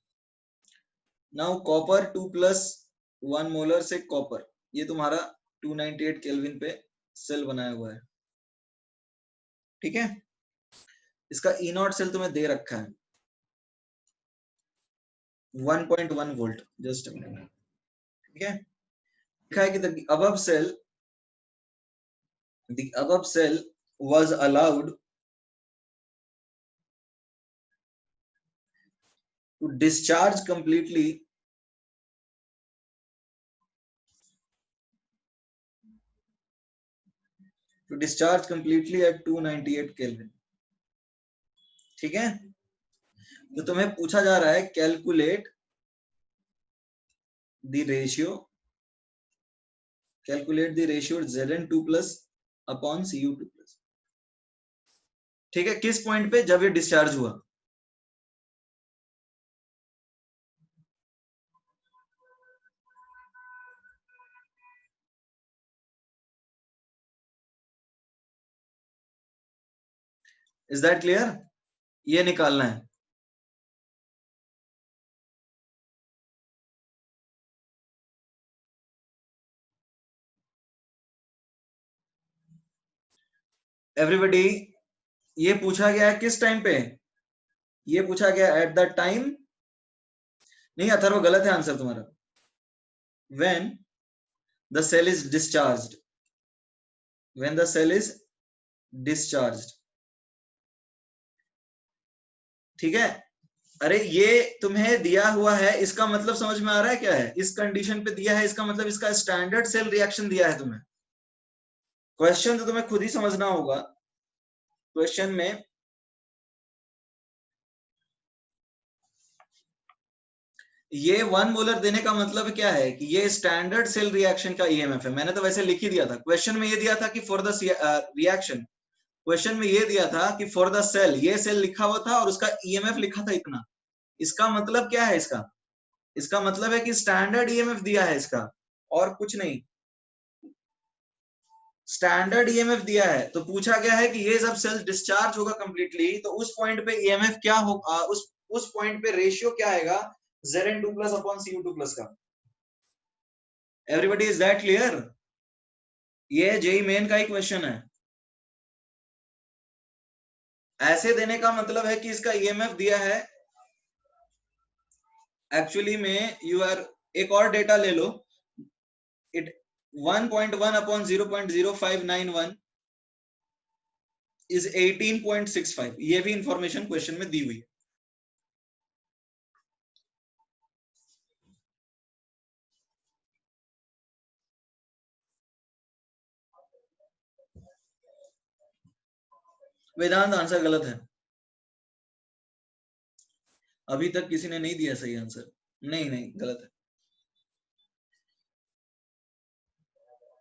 A: नाउ कॉपर 2+1 मोलर से कॉपर, ये तुम्हारा 298 केल्विन पे सेल बनाया हुआ है, ठीक है। इसका E0 सेल तुम्हें दे रखा है 1.1 वोल्ट, जस्ट ठीक है। लिखा है कि the above cell was allowed to discharge completely at 298 kelvin, ठीक है। तो तुम्हें पूछा जा रहा है calculate the ratio Zn2+ upon Cu2+, ठीक है। किस पॉइंट पे? जब ये डिस्चार्ज हुआ। Is that clear? ये निकालना है। एवरीबॉडी, ये पूछा गया है किस टाइम पे? ये पूछा गया एट द टाइम, नहीं अथर्व गलत है आंसर तुम्हारा। When the cell is discharged, when the cell is discharged, ठीक है। अरे ये तुम्हें दिया हुआ है, इसका मतलब समझ में आ रहा है क्या है? इस कंडीशन पे दिया है, इसका मतलब इसका स्टैंडर्ड सेल रिएक्शन दिया है तुम्हें। क्वेश्चन तो तुम्हें खुद ही समझना होगा। क्वेश्चन में ये 1 मोलर देने का मतलब क्या है कि ये स्टैंडर्ड सेल रिएक्शन का ईएमएफ है। मैंने तो वैसे लिख ही दिया था, क्वेश्चन में ये दिया था कि फॉर द रिएक्शन, क्वेश्चन में ये दिया था कि फॉर द सेल, ये सेल लिखा हुआ था और उसका ईएमएफ लिखा था इतना। इसका मतलब क्या है? इसका मतलब है कि स्टैंडर्ड ईएमएफ दिया है इसका, और कुछ नहीं। स्टैंडर्ड ईएमएफ दिया है, तो पूछा गया है कि ये जब सेल डिस्चार्ज होगा कंप्लीटली तो उस पॉइंट पे ईएमएफ क्या होगा, उस पॉइंट पे रेशियो क्या आएगा Zn2+ अपॉन Cu2+ का। Everybody is that clear? ये जेई मेन का ही क्वेश्चन है। ऐसे देने का मतलब है कि इसका ईएमएफ दिया है एक्चुअली में यू आर, एक और डेटा ले लो, इट 1.1 अपॉन 0.0591 इज 18.65, ये भी इंफॉर्मेशन क्वेश्चन में दी हुई। वेदांत आंसर गलत है, अभी तक किसी ने नहीं दिया सही आंसर। नहीं नहीं गलत है।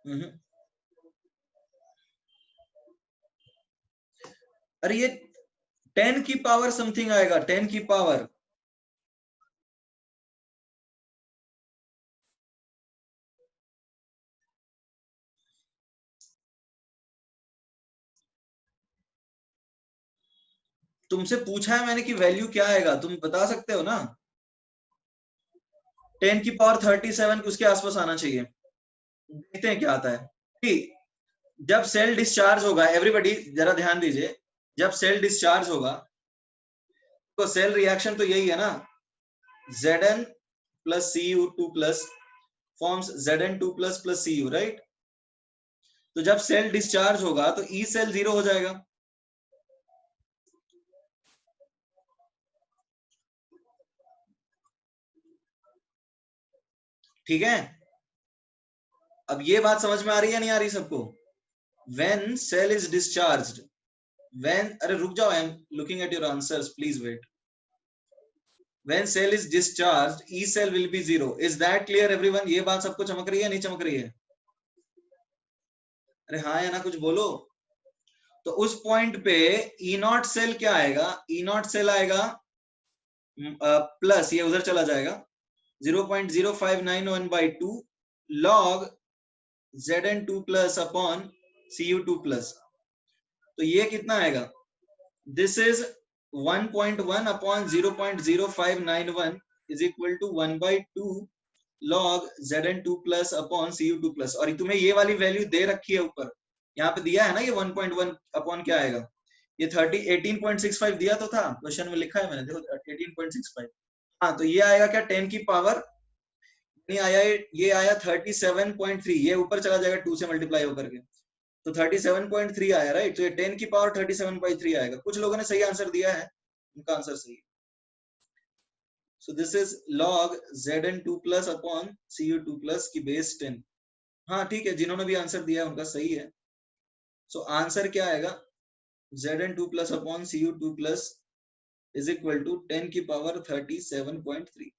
A: हम्म। अरे ये 10 की पावर समथिंग आएगा, 10 की पावर। तुमसे पूछा है मैंने कि वैल्यू क्या आएगा, तुम बता सकते हो ना। 10 की पावर 37 उसके आसपास आना चाहिए। देखते हैं क्या आता है कि जब सेल डिस्चार्ज होगा, एवरीबॉडी जरा ध्यान दीजिए, जब सेल डिस्चार्ज होगा तो सेल रिएक्शन तो यही है ना, Zn plus Cu2 plus forms Zn2 plus plus Cu, right. तो जब सेल डिस्चार्ज होगा तो ई सेल 0 हो जाएगा। ठीक है, अब ये बात समझ में आ रही है नहीं आ रही सबको? When cell is discharged, when, अरे रुक जाओ, I am looking at your answers, please wait. When cell is discharged, E cell will be 0. Is that clear everyone? ये बात सबको चमक रही है नहीं चमक रही है? अरे हाँ या ना कुछ बोलो। तो उस पॉइंट पे ई नॉट सेल क्या आएगा, ई नॉट सेल आएगा प्लस, ये उधर चला जाएगा 0.0591/2 log Zn2 plus upon Cu2 plus. तो ये कितना आएगा, this is 1.1 upon 0.0591 is equal to 1/2 log Zn2 plus upon Cu2 plus. और तुम्हें ये वाली वैल्यू दे रखी है ऊपर, यहाँ पे दिया है ना, ये 1.1 अपॉन क्या आएगा, ये 18.65 दिया तो था, क्वेश्चन में लिखा है मैंने, देखो 18.65। हाँ तो ये आएगा क्या, 10 की पावर, नहीं आया ये आया 37.3, ये ऊपर चला जाएगा 2 से मल्टीप्लाई होकर के, तो 37.3 आया, राइट। तो ये 10 की पावर 37/3 आएगा। कुछ लोगों ने सही आंसर दिया है, उनका आंसर सही है। So this is log Zn2 plus upon Cu2 plus की बेस 10। हाँ ठीक है, जिन्होंने भी आंसर दिया है उनका सही है। सो आंसर क्या आएगा, Zn2 plus upon Cu2 plus is equal to 10 की पावर 37.3।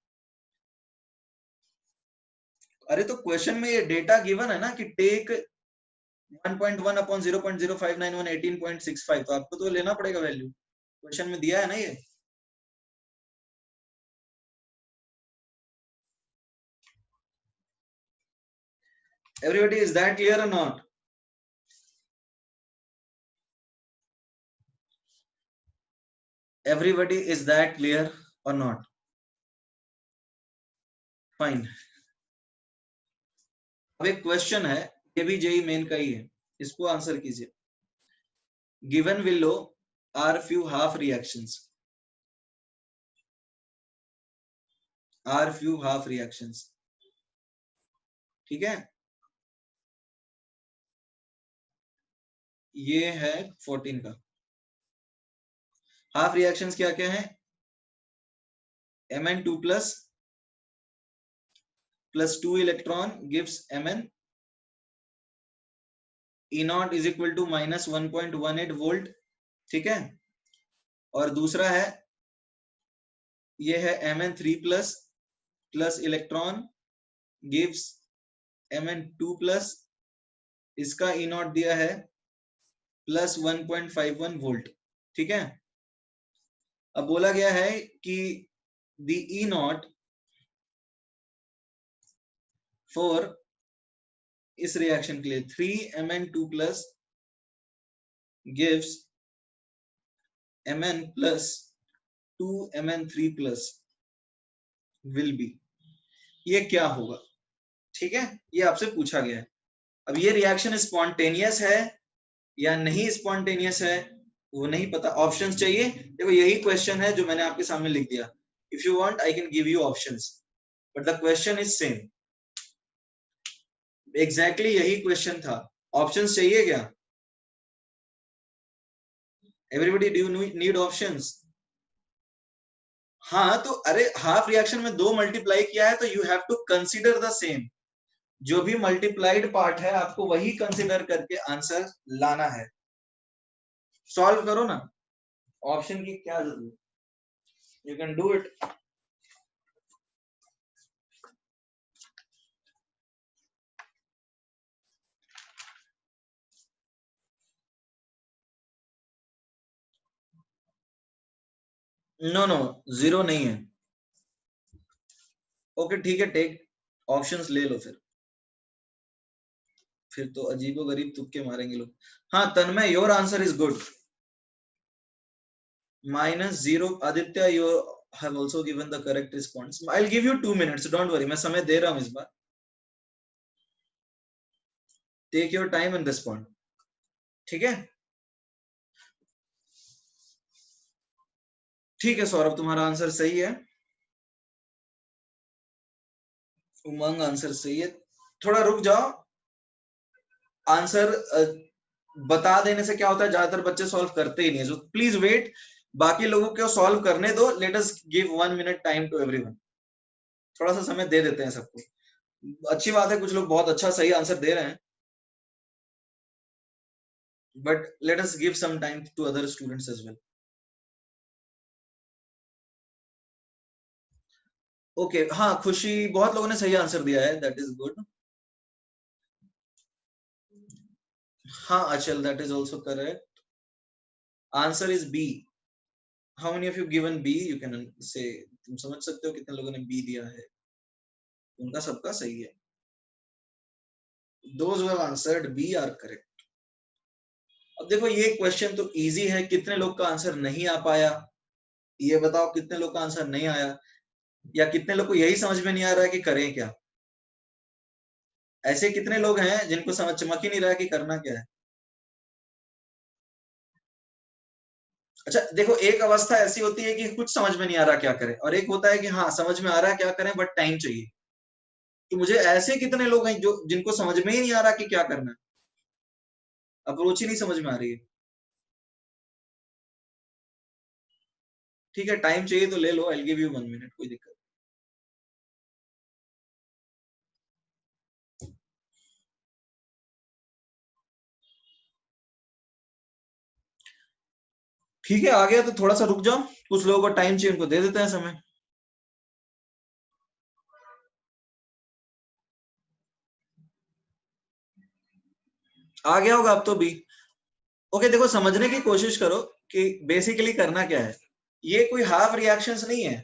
A: अरे तो क्वेश्चन में ये डेटा गिवन है ना कि टेक 1.1 अपॉन 0.0591 18.65, तो आपको तो लेना पड़ेगा वैल्यू, क्वेश्चन में दिया है ना ये। Everybody, is that clear or not? Everybody, is that clear or not? Fine. अब एक क्वेश्चन है, ये भी जेई मेन का ही है, इसको आंसर कीजिए। Given below are few half reactions, are few half reactions, ठीक है। ये है 14 का। हाफ रिएक्शंस क्या क्या है, Mn2 plus 2 electron gives Mn, E not is equal to -1.18 volt, ठीक है। और दूसरा है, ये है Mn3 plus electron gives Mn2 plus, इसका E नॉट दिया है प्लस 1.51 वोल्ट, ठीक है। अब बोला गया है कि द E नॉट फॉर इस रिएक्शन के लिए 3Mn2 plus gives Mn plus 2Mn3 plus will be, ये क्या होगा, ठीक है, ये आपसे पूछा गया है। अब ये रिएक्शन स्पॉन्टेनियस है या नहीं स्पॉन्टेनियस है वो नहीं पता, ऑप्शंस चाहिए। देखो यही क्वेश्चन है जो मैंने आपके सामने लिख दिया, if you want I can give you options, but the question is same. Exactly यही क्वेश्चन था, ऑप्शंस चाहिए क्या? Everybody do you need options? हाँ तो अरे हाफ रिएक्शन में 2 मल्टीप्लाई किया है तो you have to consider the same, जो भी मल्टीप्लाइड पार्ट है आपको वही कंसीडर करके आंसर लाना है। सॉल्व करो ना, ऑप्शन की क्या जरूरत, you can do it. No no, zero नहीं है। ओके ठीक है, टेक ऑप्शंस ले लो फिर तो अजीबो गरीब तुक्के मारेंगे लोग। हाँ Tanmay, your answer is good, -0। Aditya, you have also given the correct response. I will give you 2 minutes, don't worry, मैं समय दे रहा हूं इस बार। Take your time and respond, ठीक है? ठीक है सौरभ, तुम्हारा आंसर सही है। उमंग आंसर सही है। थोड़ा रुक जाओ, आंसर बता देने से क्या होता है, ज्यादातर बच्चे सॉल्व करते ही नहीं है, सो प्लीज वेट, बाकी लोगों को सॉल्व करने दो। Let us give 1 minute time to everyone, थोड़ा सा समय दे देते हैं सबको। अच्छी बात है, कुछ लोग बहुत अच्छा सही आंसर दे रहे हैं, but let us give some time to other students as well. Okay हाँ खुशी, बहुत लोगों ने सही आंसर दिया है, दैट इज गुड। हाँ Achal, that is also correct, answer is B. How many of you given B, you can say, तुम समझ सकते हो कितने लोगों ने बी दिया है, उनका सबका सही है। Those who have answered B are correct. अब देखो ये क्वेश्चन तो इजी है, कितने लोग का आंसर नहीं आ पाया, ये बताओ कितने लोग का आंसर नहीं आया, या कितने लोग को यही समझ में नहीं आ रहा है कि करें क्या? ऐसे कितने लोग हैं जिनको समझ चमक ही नहीं रहा है कि करना क्या है? अच्छा देखो, एक अवस्था ऐसी होती है कि कुछ समझ में नहीं आ रहा क्या करें, और एक होता है कि हाँ समझ में आ रहा है क्या करें बट टाइम चाहिए। तो मुझे ऐसे कितने लोग हैं जो जिनको समझ में ही नहीं आ रहा कि क्या करना है, अप्रोच ही नहीं समझ में आ रही है। ठीक है, टाइम चाहिए तो ले लो, आई गिव यू 1 मिनट, कोई दिक्कत। ठीक है, आ गया तो थोड़ा सा रुक जाओ, कुछ लोगों को टाइम चाहिए उनको दे देते हैं समय। आ गया होगा अब तो भी। ओके देखो, समझने की कोशिश करो कि बेसिकली करना क्या है। ये कोई हाफ रिएक्शंस नहीं है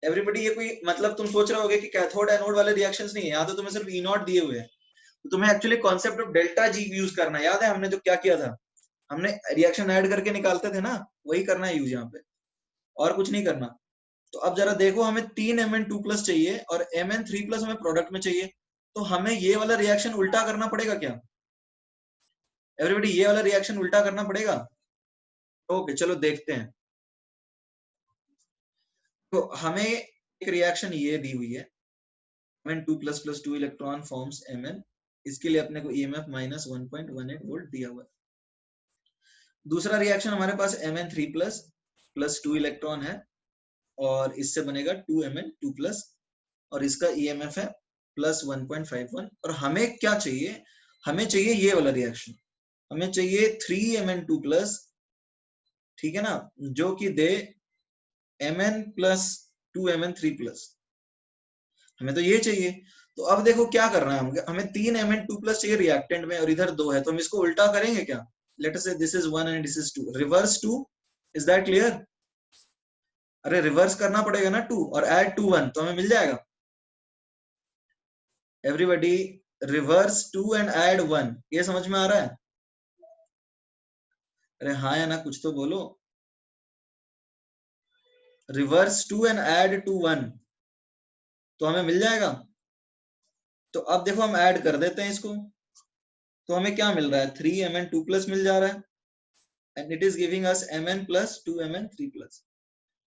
A: एवरीबॉडी, ये कोई मतलब तुम सोच रहे होगे कि कैथोड एनोड वाले रिएक्शंस नहीं है, यहाँ तो तुम्हें सिर्फ ई नॉट दिए हुए हैं। तो तुम्हें actually concept of delta G use करना है। याद है हमने जो क्या किया था, हमने रिएक्शन ऐड करके निकालते थे ना, वही करना है यूज यहाँ पे, और कुछ नहीं करना। तो अब जरा देखो, हमें 3Mn2+ चाहिए और Mn3+ हमें प्रोडक्ट में चाहिए, तो हमें ये वाला रिएक्शन उल्टा करना पड़ेगा क्या एवरीबॉडी? ये वाला रिएक्शन उल्टा करना पड़ेगा। ओके चलो देखते हैं। तो हमें एक रिएक्शन ये दी हुई है, Mn2++ 2 इलेक्ट्रॉन फॉर्म्स Mn, इसके लिए अपने को EMF -1.18 वोल्ट दिया हुआ है। दूसरा रिएक्शन हमारे पास Mn3+ 2 इलेक्ट्रॉन है, और इससे बनेगा 2Mn2+, और इसका EMF है +1.51। और हमें क्या चाहिए, हमें चाहिए ये वाला रिएक्शन, हमें चाहिए 3Mn2+, ठीक है ना, जो कि दे Mn+2Mn3+, हमें तो ये चाहिए। तो अब देखो क्या करना है, हमें 3Mn2+ चाहिए रिएक्टेंट में, और इधर 2 है, तो हम इसको उल्टा करेंगे क्या? लेट अस से this is 1 and this is 2, reverse 2, is that clear? अरे रिवर्स करना पड़ेगा ना 2, और ऐड 2 1, तो हमें मिल जाएगा। एवरीबॉडी, रिवर्स 2 एंड ऐड 1, ये समझ में आ रहा है? अरे हाँ या ना, कुछ तो बोलो। रिवर्स 2 एंड ऐड 2 1, तो हमें मिल जाएगा। तो अब देखो हम ऐड कर देते हैं इसको, तो हमें क्या मिल रहा है 3Mn2+ मिल जा रहा है and it is giving us Mn+2Mn3+।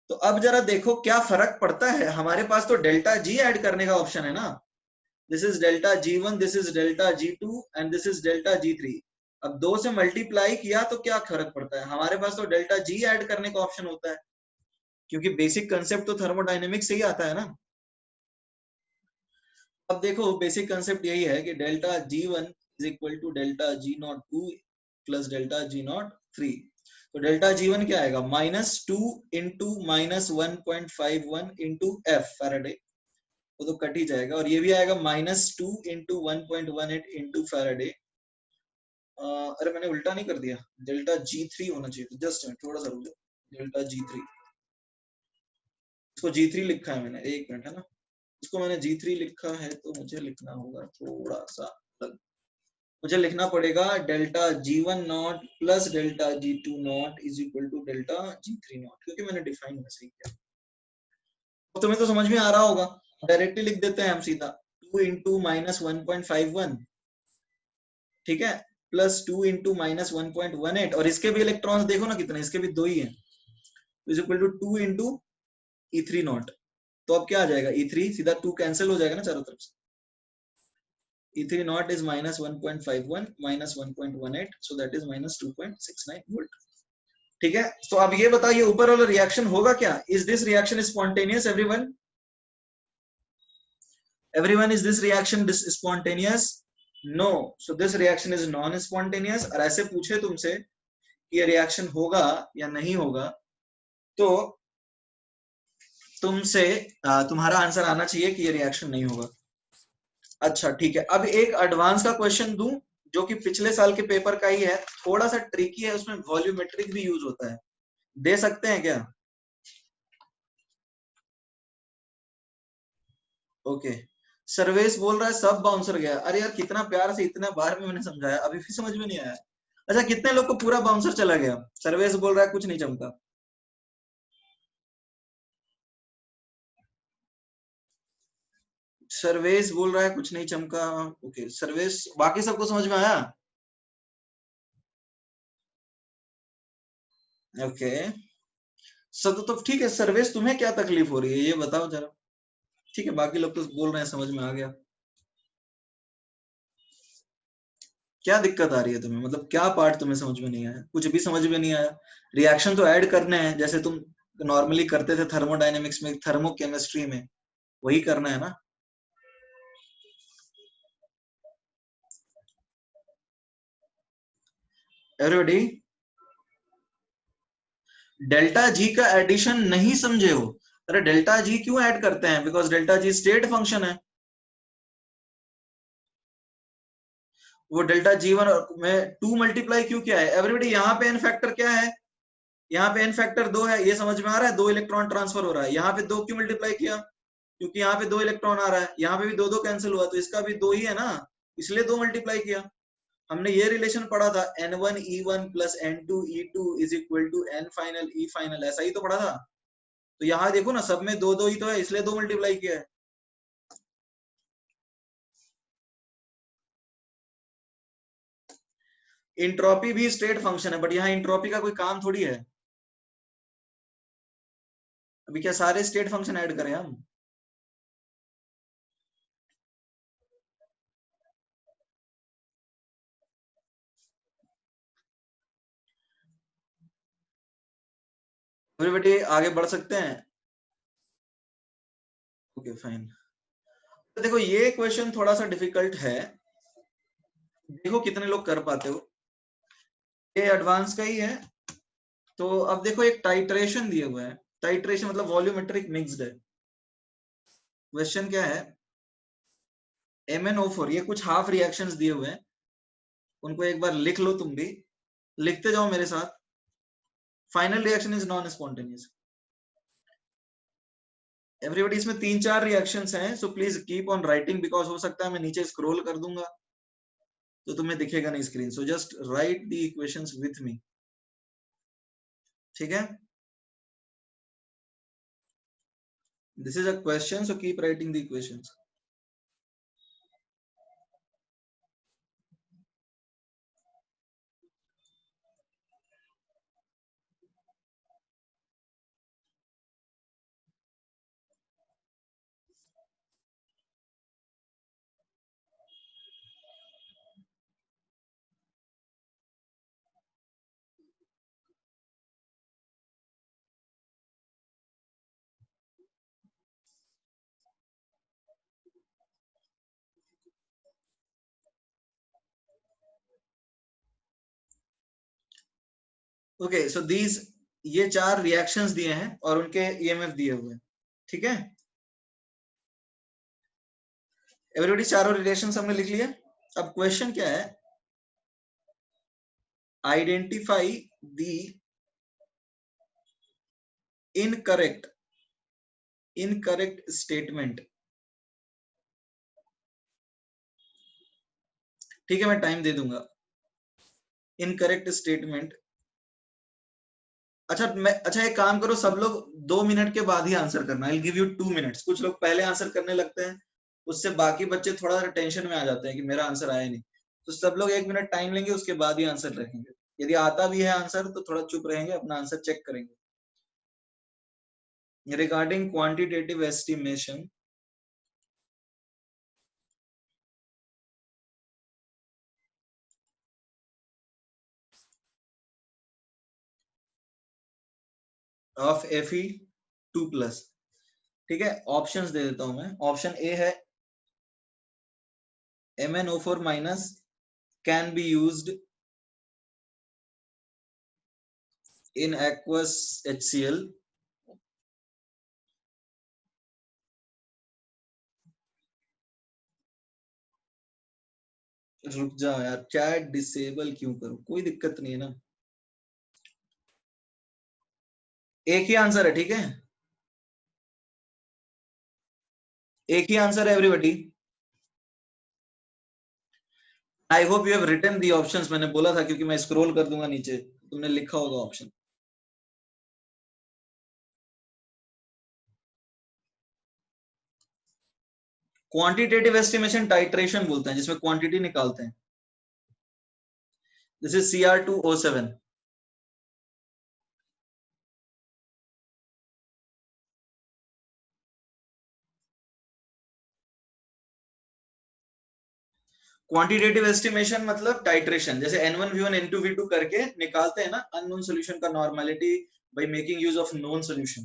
A: तो अब जरा देखो क्या फर्क पड़ता है, हमारे पास तो डेल्टा जी ऐड करने का ऑप्शन है ना, this is delta G1, this is delta G2 and this is delta G3। अब दो से मल्टीप्लाई किया तो क्या फर्क पड़ता है, हमारे पास तो डेल्टा जी ऐड करने का ऑप्शन होता है, क्योंकि बेसिक कंसेप्ट तो थर्मोडायनेमिक्स से ही आता है ना। अब देखो बेसिक कंसेप्ट यही है कि delta G1 is equal to delta G02 plus delta G03। तो डेल्टा G1 क्या आएगा -2 इंटू -1.51 इंटू एफ फैराडे, वो तो कट ही जाएगा, और ये भी आएगा -2 इंटू 1.18 इंटू फैराडे। अरे मैंने उल्टा नहीं कर दिया, डेल्टा G3 होना चाहिए, जस्ट थोड़ा सा रुक जाओ, डेल्टा G3, इसको G3 लिखा है मैंने, एक मिनट है ना, इसको मैंने G3 लिखा है तो मुझे लिखना होगा थोड़ा सा अलग, मुझे लिखना पड़ेगा delta G1 not plus delta G2 not is equal to delta G3 not, क्योंकि मैंने डिफाइन वैसे ही किया। तो तुम्हें तो समझ में आ रहा होगा, डायरेक्टली लिख देते हैं हम सीधा, 2 इंटू -1.51, ठीक है, प्लस 2 इंटू -1.18, और इसके भी इलेक्ट्रॉन्स देखो ना कितने, इसके भी दो ही हैं, is equal to 2 into E3 not. तो अब क्या आ जाएगा E3, सीधा 2 कैंसिल हो जाएगा ना चारों तरफ से, E3 naught is -1.51 -1.18, so that is -2.69 volt। ठीक है, तो अब ये बताओ ये ऊपर वाला रिएक्शन होगा क्या, is this reaction spontaneous everyone, everyone is this reaction spontaneous, no, so this reaction is non spontaneous. और ऐसे पूछे तुमसे कि ये रिएक्शन होगा या नहीं होगा, तो तुमसे तुम्हारा आंसर आना चाहिए कि ये रिएक्शन नहीं होगा। अच्छा ठीक है, अब एक एडवांस का क्वेश्चन दूं जो कि पिछले साल के पेपर का ही है, थोड़ा सा ट्रिकी है, उसमें वॉल्यूमेट्रिक भी यूज होता है, दे सकते हैं क्या? ओके, सर्वेश बोल रहा है सब बाउंसर गया, अरे यार कितना प्यार से इतना बार में मैंने समझाया, अभी भी समझ में नहीं आया। अच्छा कितने लोग को पूरा बाउंसर चला गया? सर्वेश बोल रहा है कुछ नहीं चमका। सर्वेश बोल रहा है कुछ नहीं चमका। ओके सर्वेश, बाकी सबको समझ में आया? ओके सब तो ठीक है, सर्वेश तुम्हें क्या तकलीफ हो रही है ये बताओ जरा। ठीक है बाकी लोग तो बोल रहे हैं समझ में आ गया, क्या दिक्कत आ रही है तुम्हें, मतलब क्या पार्ट तुम्हें समझ में नहीं आया? कुछ भी समझ में नहीं आया? रिएक्शन तो ऐड करने हैं जैसे तुम नॉर्मली करते थे थर्मोडायनेमिक्स में, थर्मोकेमिस्ट्री में, वही करना है ना। एवरीबॉडी डेल्टा जी का एडिशन नहीं समझे हो? अरे डेल्टा जी क्यों ऐड करते हैं, because delta G state function है। वो डेल्टा G1 में 2 मल्टीप्लाई क्यों किया है एवरीबॉडी, यहाँ पे एन फैक्टर क्या है, यहाँ पे एन फैक्टर 2 है, ये समझ में आ रहा है, 2 इलेक्ट्रॉन ट्रांसफर हो रहा है, यहाँ पे 2 क्यों मल्टीप्लाई किया, क्योंकि यहाँ पे 2 इलेक्ट्रॉन आ रहा है, यहाँ पे भी 2 2 कैंसिल हुआ, तो इसका भी 2 ही है ना, इसलिए 2 मल्टीप्लाई किया। हमने ये रिलेशन पढ़ा था N1 E1 plus N2 E2 is equal to N final E final, ऐसा ही तो पढ़ा था। तो यहाँ देखो ना सब में 2 2 ही तो है, इसलिए 2 मल्टीप्लाई किया है। इंट्रोपी भी स्टेट फंक्शन है, बट यहाँ इंट्रोपी का कोई काम थोड़ी है। अभी क्या सारे स्टेट फंक्शन ऐड करें हम? एवरीबॉडी आगे बढ़ सकते हैं? Okay fine. तो देखो ये क्वेश्चन थोड़ा सा डिफिकल्ट है, देखो कितने लोग कर पाते हो, ये एडवांस का ही है। तो अब देखो एक टाइट्रेशन दिए हुए है, टाइट्रेशन मतलब वॉल्यूमेट्रिक मिक्स्ड है। क्वेश्चन क्या है, MnO4, ये कुछ हाफ रिएक्शंस दिए हुए हैं, उनको एक बार लिख लो, तुम भी लिखते जाओ मेरे साथ। Final reaction is non spontaneous. Everybody इसमें 3 4 रिएक्शंस हैं, so please keep on writing, because हो सकता है मैं नीचे स्क्रॉल कर दूंगा तो तुम्हें दिखेगा नहीं screen, so just right the equations with me, ठीक है? This is a question, so keep writing the equations. Okay so these, ये 4 रिएक्शंस दिए हैं और उनके ईएमएफ दिए हुए हैं, ठीक है। एवरीबॉडी चारों रिलेशंस हमने लिख लिया। अब क्वेश्चन क्या है, identify the incorrect incorrect statement. ठीक है, मैं टाइम दे दूंगा। Incorrect statement. अच्छा एक काम करो, सब लोग 2 मिनट के बाद ही आंसर करना। I give you 2 minutes. कुछ लोग पहले आंसर करने लगते हैं, उससे बाकी बच्चे थोड़ा टेंशन में आ जाते हैं कि मेरा आंसर आया नहीं। तो सब लोग 1 मिनट टाइम लेंगे, उसके बाद ही आंसर रखेंगे। यदि आता भी है आंसर तो थोड़ा चुप रहेंगे, अपना आंसर चेक करेंगे। Regarding quantitative estimation of Fe2+। ठीक है, ऑप्शंस दे देता हूं मैं। ऑप्शन ए है MnO4- can be used in aqueous HCl। रुक जाओ यार, चैट डिसेबल क्यों करूं, कोई दिक्कत नहीं है ना। एक ही आंसर है, ठीक है, एक ही आंसर है everybody. I hope you have written the options. मैंने बोला था क्योंकि मैं स्क्रॉल कर दूंगा नीचे, तुमने लिखा होगा ऑप्शन। क्वांटिटेटिव एस्टिमेशन टाइट्रेशन बोलते हैं, जिसमें क्वांटिटी निकालते हैं। This is Cr2O7। Quantitative estimation मतलब टाइट्रेशन, जैसे N1V1 N2V2 करके निकालते हैं ना अननोन सोल्यूशन का normality by making use of known solution.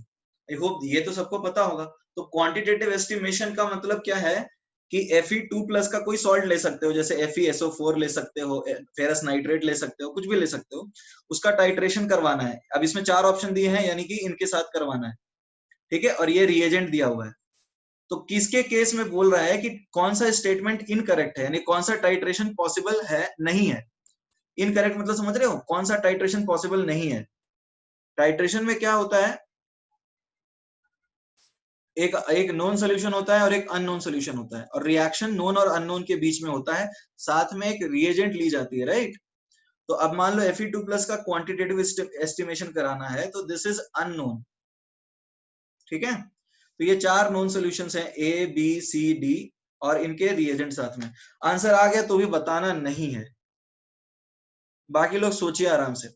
A: I hope ये तो सबको पता होगा। तो क्वांटिटेटिव एस्टिमेशन का मतलब क्या है कि Fe2+ का कोई सॉल्ट ले सकते हो, जैसे FeSO4 ले सकते हो, फेरस नाइट्रेट ले सकते हो, कुछ भी ले सकते हो। उसका टाइट्रेशन करवाना है। अब इसमें 4 ऑप्शन दिए हैं, यानी कि इनके साथ करवाना है, ठीक है। और ये रिएजेंट दिया हुआ है। तो किसके केस में बोल रहा है कि कौन सा स्टेटमेंट इनकरेक्ट है, यानी कौन सा टाइट्रेशन पॉसिबल है, नहीं है। इनकरेक्ट मतलब समझ रहे हो, कौन सा टाइट्रेशन पॉसिबल नहीं है। टाइट्रेशन में क्या होता है, एक एक नोन सोल्यूशन होता है और एक अननोन सोल्यूशन होता है, और रिएक्शन नोन और अननोन के बीच में होता है, साथ में एक रिएजेंट ली जाती है, राइट। तो अब मान लो Fe2+ का क्वांटिटेटिव एस्टिमेशन कराना है, तो दिस इज अननोन, ठीक है। तो ये 4 नोन सॉल्यूशंस हैं, A B C D, और इनके रिएजेंट साथ में। आंसर आ गया तो भी बताना नहीं है, बाकी लोग सोचिए आराम से।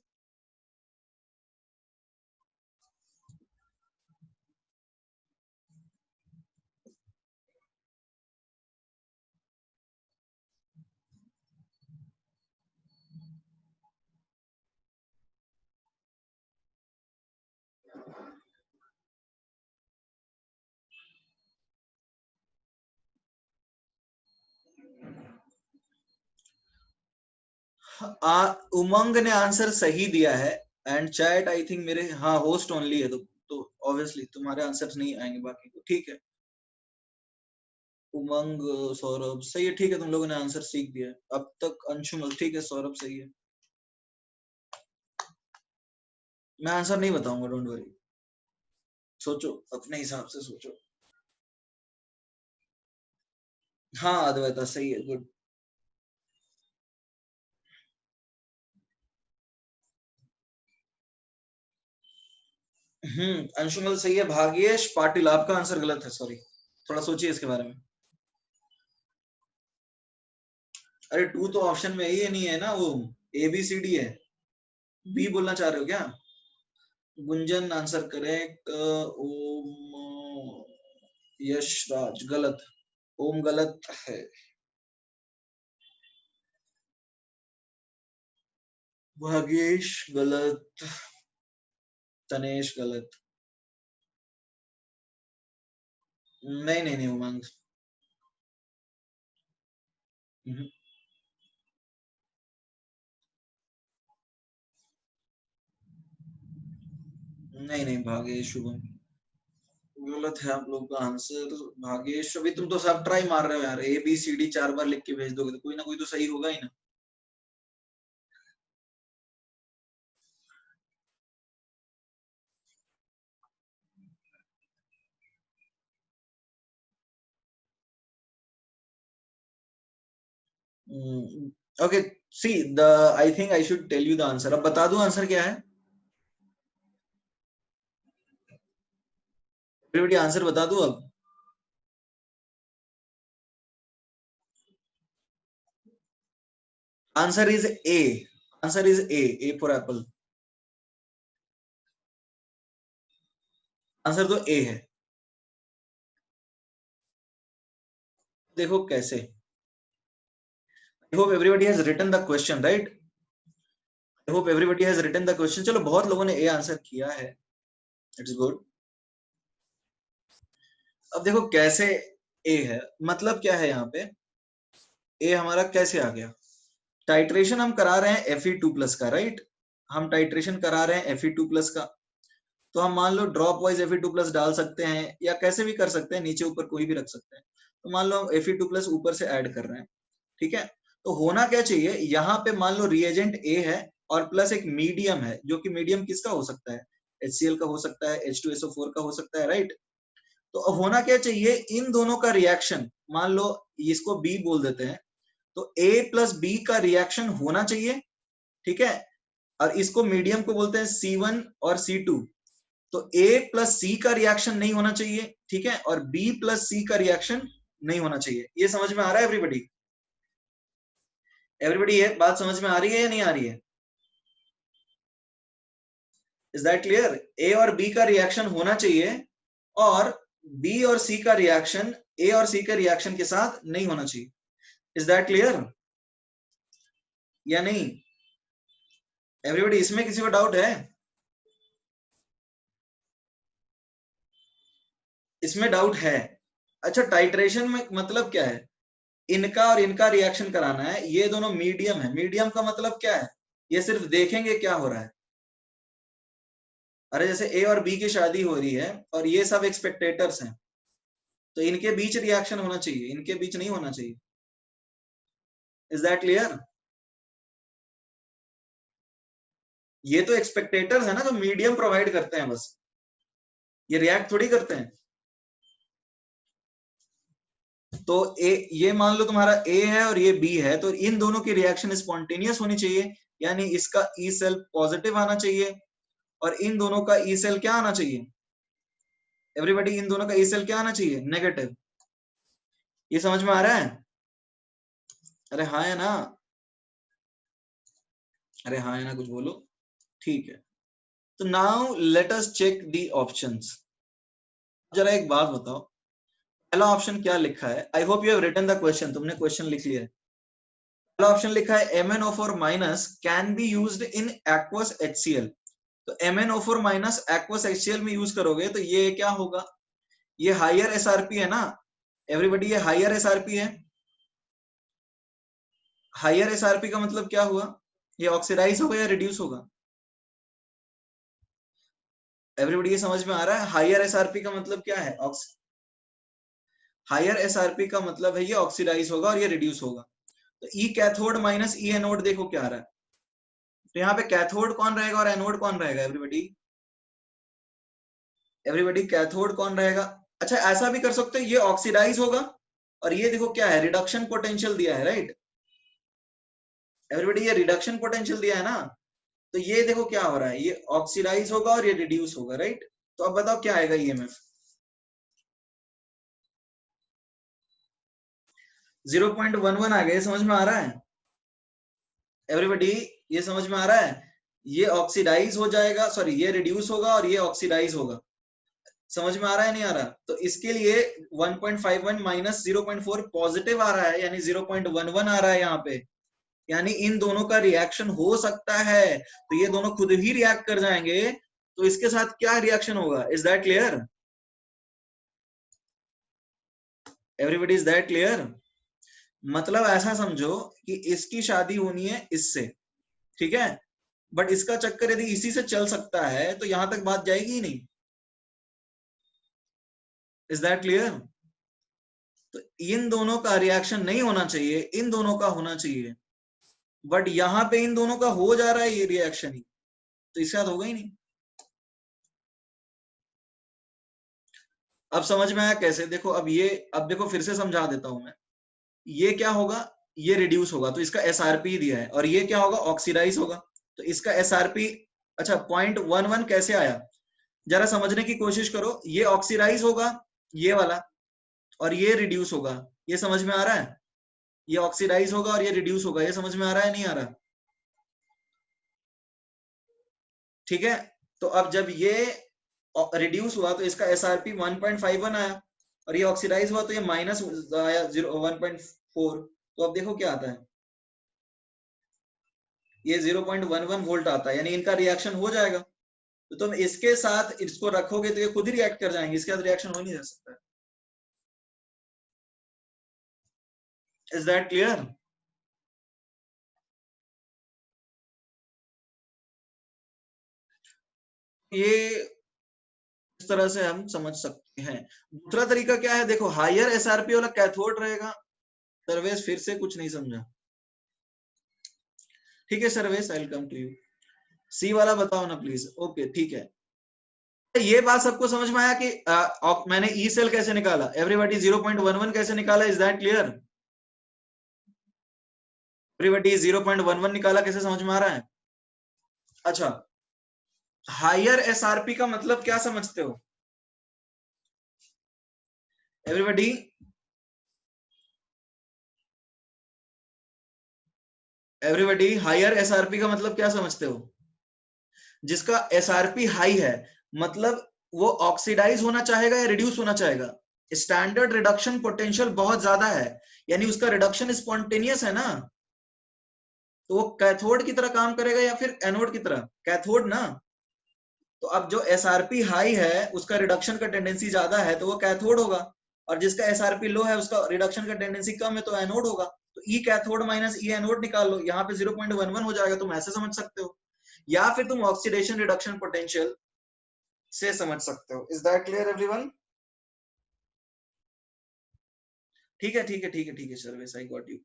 A: उमंग ने आंसर सही दिया है। एंड चैट आई थिंक मेरे, हाँ होस्ट ओनली है, तो ऑब्वियसली तुम्हारे आंसर नहीं आएंगे बाकी को, ठीक है। उमंग, सौरभ सही है, ठीक है, तुम लोगों ने आंसर सीख दिया है अब तक। अंशुमन ठीक है, सौरभ सही है। मैं आंसर नहीं बताऊंगा, डोंट वरी। सोचो, अपने हिसाब से सोचो। हाँ अद्वैता सही है, गुड। अंशुमन सही है। भाग्येश पाटिल, आपका आंसर गलत है, सॉरी। थोड़ा सोचिए इसके बारे में। अरे 2 तो ऑप्शन में ही नहीं है ना, वो ABCD है। बी बोलना चाह रहे हो क्या? Gunjan answer correct. ओम, यशराज गलत। ओम गलत है। भाग्येश गलत। तनेश गलत। नहीं नहीं नहीं, उमंग। हम्म। नहीं नहीं, भागेश शुभम गलत है आप लोग का आंसर। भागेश, अभी तुम तो सब ट्राई मार रहे हो यार, ए बी सी डी 4 बार लिख के भेज दोगे तो कोई ना कोई तो सही होगा ही ना। Okay, see the I think I should tell you the answer. अब बता दूं आंसर क्या है? एवरीबॉडी आंसर बता दूं अब? Answer is A. Answer is A for apple. Answer तो ए है। देखो कैसे। I hope everybody has written the question, right? I hope everybody has written the question. चलो, बहुत लोगों ने ए आंसर किया है, इट्स गुड। अब देखो कैसे ए है, मतलब क्या है यहाँ पे। ए हमारा कैसे आ गया? टाइट्रेशन हम करा रहे हैं Fe2+ का, राइट? हम टाइट्रेशन करा रहे हैं Fe2+ का। तो हम मान लो ड्रॉप वाइज Fe2+ डाल सकते हैं, या कैसे भी कर सकते हैं, नीचे ऊपर कोई भी रख सकते हैं। तो मान लो हम Fe2+ ऊपर से ऐड कर रहे हैं, ठीक है? तो होना क्या चाहिए यहाँ पे, मान लो रिएजेंट ए है और प्लस एक मीडियम है, जो कि मीडियम किसका हो सकता है? HCl का हो सकता है, H2SO4 का हो सकता है, राइट? तो अब होना क्या चाहिए, इन दोनों का रिएक्शन, मान लो इसको बी बोल देते हैं, तो A प्लस बी का रिएक्शन होना चाहिए, ठीक है? और इसको मीडियम को बोलते हैं C1 और C2। तो A प्लस सी का रिएक्शन नहीं होना चाहिए, ठीक है? और B प्लस सी का रिएक्शन नहीं होना चाहिए। ये समझ में आ रहा है एवरीबॉडी? एवरीबॉडी ये बात समझ में आ रही है या नहीं आ रही है? Is that clear? ए और बी का रिएक्शन होना चाहिए, और बी और सी का रिएक्शन ए और सी के रिएक्शन के साथ नहीं होना चाहिए। इज दैट क्लियर या नहीं? एवरीबॉडी, इसमें किसी को डाउट है? इसमें डाउट है? अच्छा, टाइट्रेशन में मतलब क्या है? इनका और इनका रिएक्शन कराना है, ये दोनों मीडियम है। मीडियम का मतलब क्या है? ये सिर्फ देखेंगे क्या हो रहा है। अरे जैसे ए और बी की शादी हो रही है और ये सब एक्सपेक्टेटर्स हैं, तो इनके बीच रिएक्शन होना चाहिए, इनके बीच नहीं होना चाहिए। Is that clear? ये तो एक्सपेक्टेटर्स है ना, जो मीडियम प्रोवाइड करते हैं बस, ये रिएक्ट थोड़ी करते हैं। तो ए, ये मान लो तुम्हारा ए है और ये बी है, तो इन दोनों की रिएक्शन स्पॉन्टेनियस होनी चाहिए, यानी इसका ई सेल पॉजिटिव आना चाहिए और इन दोनों का ई सेल क्या आना चाहिए? एवरीबॉडी, इन दोनों का ई सेल क्या आना चाहिए? नेगेटिव। ये समझ में आ रहा है? अरे हाँ है ना? अरे हाँ है ना, कुछ बोलो। ठीक है, तो now let us check the options. जरा एक बात बताओ, पहला ऑप्शन क्या लिखा है? I hope you have written the question, तुमने क्वेश्चन लिख लिया है। पहला ऑप्शन लिखा है MnO4 minus can be used in aqueous HCl। तो MnO4 माइनस एक्वस HCl में यूज करोगे तो ये क्या होगा? ये हायर SRP है ना एवरीबॉडी, ये हायर SRP है। हायर SRP का मतलब क्या हुआ? ये ऑक्सीडाइज होगा या रिड्यूस होगा? एवरीबॉडी ये समझ में आ रहा है? हायर SRP का मतलब क्या है? हायर SRP का मतलब है ये ऑक्सीडाइज होगा और ये रिड्यूस होगा। तो ई कैथोड माइनस ई एनोड, देखो क्या आ रहा है। तो यहाँ पे कैथोड कौन रहेगा और एनोड कौन रहेगा एवरीबॉडी? एवरीबॉडी, कैथोड कौन रहेगा? अच्छा, ऐसा भी कर सकते हो, ये ऑक्सीडाइज होगा और ये देखो क्या है, रिडक्शन पोटेंशियल दिया है, राइट? एवरीबॉडी, ये रिडक्शन पोटेंशियल दिया है ना, तो ये देखो क्या हो रहा है, ये ऑक्सीडाइज होगा और ये रिड्यूस होगा, राइट? तो अब बताओ क्या आएगा ईएमएफ? 0.11 आ गया। ये समझ में आ रहा है एवरीबॉडी? ये समझ में आ रहा है? ये ऑक्सीडाइज हो जाएगा, सॉरी ये रिड्यूस होगा और ये ऑक्सीडाइज होगा। समझ में आ रहा है नहीं आ रहा? तो इसके लिए 1.51 माइनस 0.4 पॉजिटिव आ रहा है, यानी 0.11 आ रहा है यहाँ पे, यानी इन दोनों का रिएक्शन हो सकता है। तो ये दोनों खुद ही रिएक्ट कर जाएंगे, तो इसके साथ क्या रिएक्शन होगा? Is that clear everybody? Is that clear? मतलब ऐसा समझो कि इसकी शादी होनी है इससे, ठीक है? बट इसका चक्कर यदि इसी से चल सकता है तो यहां तक बात जाएगी ही नहीं। Is that clear? तो इन दोनों का रिएक्शन नहीं होना चाहिए, इन दोनों का होना चाहिए, बट यहां पे इन दोनों का हो जा रहा है ये रिएक्शन ही, तो इसके साथ होगा ही नहीं। अब समझ में आया कैसे? देखो अब ये, अब देखो फिर से समझा देता हूं मैं। ये क्या होगा, ये रिड्यूस होगा तो इसका एसआरपी दिया है, और ये क्या होगा, ऑक्सीडाइज होगा तो इसका एसआरपी। अच्छा, 0.11 कैसे आया, जरा समझने की कोशिश करो। ये ऑक्सीडाइज होगा ये वाला, और ये रिड्यूस होगा, ये समझ में आ रहा है? ये ऑक्सीडाइज होगा और ये रिड्यूस होगा, ये समझ में आ रहा है नहीं आ रहा? ठीक है, तो अब जब ये रिड्यूस हुआ तो इसका एसआरपी 1.51 आया, और ये ऑक्सीडाइज हुआ तो ये माइनस आया 1.4। तो अब देखो क्या आता है, ये 0.11 वोल्ट आता है, यानी इनका रिएक्शन हो जाएगा। तो तुम इसके साथ इसको रखोगे तो ये खुद ही रिएक्ट कर जाएंगे, इसके साथ रिएक्शन हो नहीं जा सकता। Is that clear? ये इस तरह से हम समझ सकते हैं। दूसरा तरीका क्या है, देखो हायर एसआरपी वाला कैथोड रहेगा। सर्वेश फिर से कुछ नहीं समझा? ठीक है Sarvesh, I will come to you. C वाला बताओ ना प्लीज। ओके ठीक है, ये बात सबको समझ में आया कि मैंने ई सेल कैसे निकाला, एवरीबॉडी 0.11 कैसे निकाला, इज दैट क्लियर? एवरीबॉडी 0.11 निकाला कैसे, समझ में आ रहा है? अच्छा, हायर एसआरपी का मतलब क्या समझते हो एवरीबॉडी? एवरीबॉडी हायर एसआरपी का मतलब क्या समझते हो? जिसका एसआरपी हाई है, मतलब वो ऑक्सीडाइज होना चाहेगा या रिड्यूस होना चाहेगा? स्टैंडर्ड रिडक्शन पोटेंशियल बहुत ज्यादा है, यानी उसका रिडक्शन स्पॉन्टेनियस है ना, तो वो कैथोड की तरह काम करेगा या फिर एनोड की तरह? कैथोड ना। तो अब जो एसआरपी हाई है उसका रिडक्शन का टेंडेंसी ज्यादा है तो वो कैथोड होगा, और जिसका एसआरपी लो है उसका रिडक्शन का टेंडेंसी कम है तो एनोड होगा। तो ई कैथोड माइनस ई एनोड निकाल लो, यहाँ पे 0.11 हो जाएगा, तुम ऐसे समझ सकते हो, या फिर तुम ऑक्सीडेशन रिडक्शन पोटेंशियल से समझ सकते हो। Is that clear everyone? ठीक है ठीक है ठीक है ठीक है Sarvesh, I got you.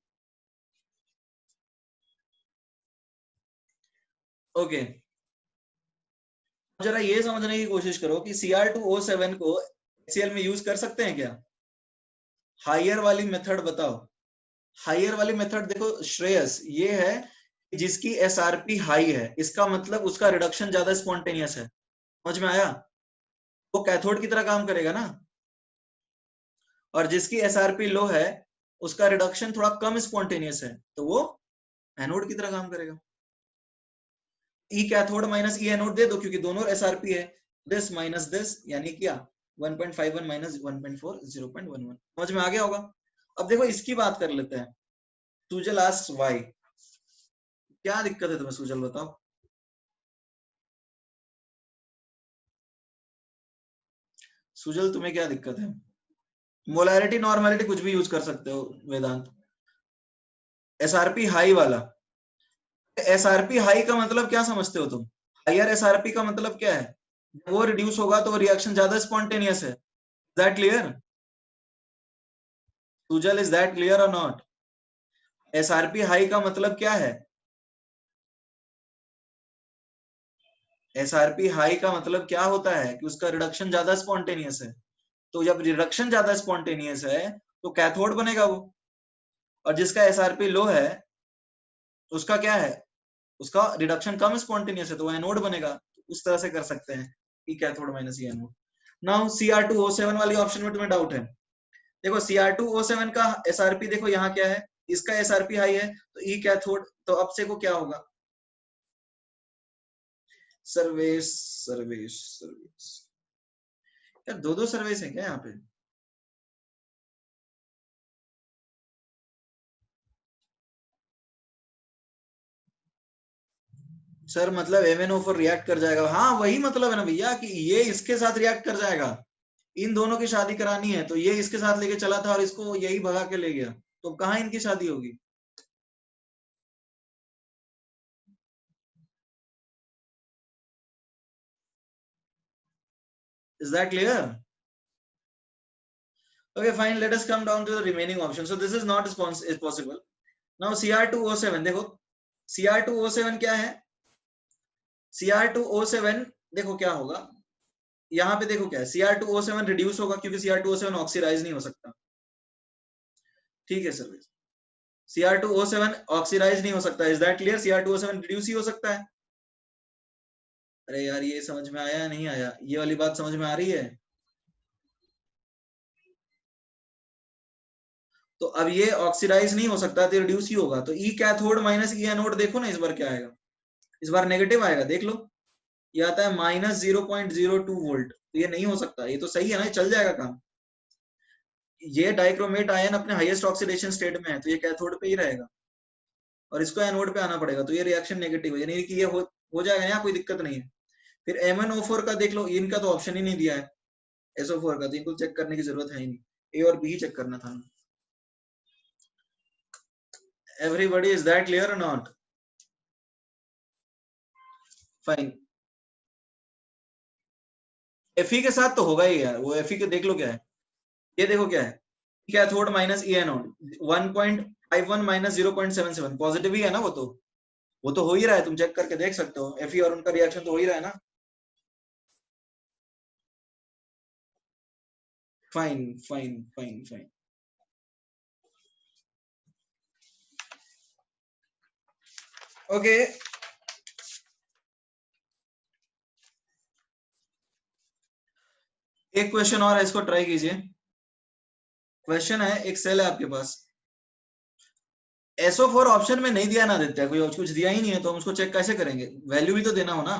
A: Okay, जरा ये समझने की कोशिश करो कि Cr2O7 को HCl में यूज कर सकते हैं क्या? हायर वाली मेथड बताओ। हायर वाली मेथड देखो श्रेयस, ये है जिसकी एसआरपी हाई है, इसका मतलब उसका रिडक्शन ज्यादा स्पॉन्टेनियस है। समझ में आया? वो कैथोड की तरह काम करेगा ना, और जिसकी एसआरपी लो है उसका रिडक्शन थोड़ा कम स्पॉन्टेनियस है तो वो एनोड की तरह काम करेगा। ई कैथोड माइनस ई एनोड दे दो क्योंकि दोनों एसआरपी है, दिस माइनस दिस यानी क्या, 1.51 माइनस 1.4 0.11। समझ में आ गया होगा? अब देखो इसकी बात कर लेते हैं। सुजल आस्क्स व्हाई, क्या दिक्कत है तुम्हें सुजल बताओ? सुजल तुम्हें क्या दिक्कत है? मोलैरिटी नॉर्मैलिटी कुछ भी यूज कर सकते हो वेदांत। एसआरपी हाई वाला, एसआरपी हाई का मतलब क्या समझते हो तुम? हायर एसआरपी का मतलब क्या है, वो रिड्यूस होगा तो वो रिएक्शन ज्यादा स्पॉन्टेनियस है। That clear Sujal, is that clear और नॉट? एसआरपी हाई का मतलब क्या है? एसआरपी हाई का मतलब क्या होता है कि उसका रिडक्शन ज्यादा स्पॉन्टेनियस है, तो जब रिडक्शन ज्यादा स्पॉन्टेनियस है तो कैथोड बनेगा वो, और जिसका एसआरपी लो है उसका क्या है, उसका रिडक्शन कम स्पॉन्टेनियस है तो वो एनोड बनेगा। उस तरह से कर सकते हैं, ई कैथोड माइनस ई एनोड। नाउ Cr2O7 वाली ऑप्शन में तुम्हें डाउट है? देखो Cr2O7 का एसआरपी देखो यहाँ क्या है, इसका एसआरपी हाई है तो ई कैथोड, तो अब से को क्या होगा? सर्वेश सर्वेश सर्वेश, यार दो दो सर्वेश है क्या यहाँ पे? सर मतलब MnO4 रिएक्ट कर जाएगा, हाँ वही मतलब है ना भैया कि ये इसके साथ रिएक्ट कर जाएगा। इन दोनों की शादी करानी है तो ये इसके साथ लेके चला था और इसको यही भगा के ले गया, तो कहाँ इनकी शादी होगी? Is that clear? Okay, fine. Let us come down to the remaining option. So this is not is possible. Now Cr2O7 देखो, Cr2O7 क्या है? Cr2O7 देखो क्या होगा, यहाँ पे देखो क्या है, Cr2O7 रिड्यूस होगा क्योंकि Cr2O7 ऑक्सीडाइज नहीं हो सकता। ठीक है सर, Cr2O7 ऑक्सीडाइज नहीं हो सकता। Is that clear? Cr2O7 reduce ही हो सकता है। अरे यार ये समझ में आया नहीं आया? ये वाली बात समझ में आ रही है? तो अब ये ऑक्सीडाइज नहीं हो सकता तो रिड्यूस ही होगा। तो ई कैथोड माइनस ई एनोड देखो ना इस बार क्या आएगा, इस बार नेगेटिव आएगा। देख लो ये आता है -0.02 वोल्ट। तो ये नहीं हो सकता, ये तो सही है ना, ये चल जाएगा काम। ये डाइक्रोमेट आयन अपने हाईएस्ट ऑक्सीडेशन स्टेट में है तो ये कैथोड पे ही रहेगा और इसको एनोड पे आना पड़ेगा, तो ये रिएक्शन नेगेटिव है, यानी कि ये हो जाएगा, यहाँ कोई दिक्कत नहीं है। फिर MnO4 का देख लो, इनका तो ऑप्शन ही नहीं दिया है, SO4 का, तो इनको चेक करने की जरूरत है ही नहीं, ए और बी ही चेक करना था। एवरीबॉडी इज दैट क्लियर और नॉट? फाइन। Fe के साथ तो होगा ही यार, वो Fe के देख लो क्या है, ये देखो क्या है, कैथोड माइनस ई एनोड 1.51 माइनस 0.77 पॉजिटिव ही है ना, वो तो हो ही रहा है, तुम चेक करके देख सकते हो, Fe और उनका रिएक्शन तो हो ही रहा है ना। Fine fine fine fine. Okay एक क्वेश्चन और है, इसको ट्राई कीजिए। क्वेश्चन है, एक सेल है आपके पास, SO4 ऑप्शन में नहीं दिया ना आदित्य, कोई और कुछ दिया ही नहीं है, तो हम उसको चेक कैसे करेंगे? वैल्यू भी तो देना हो ना।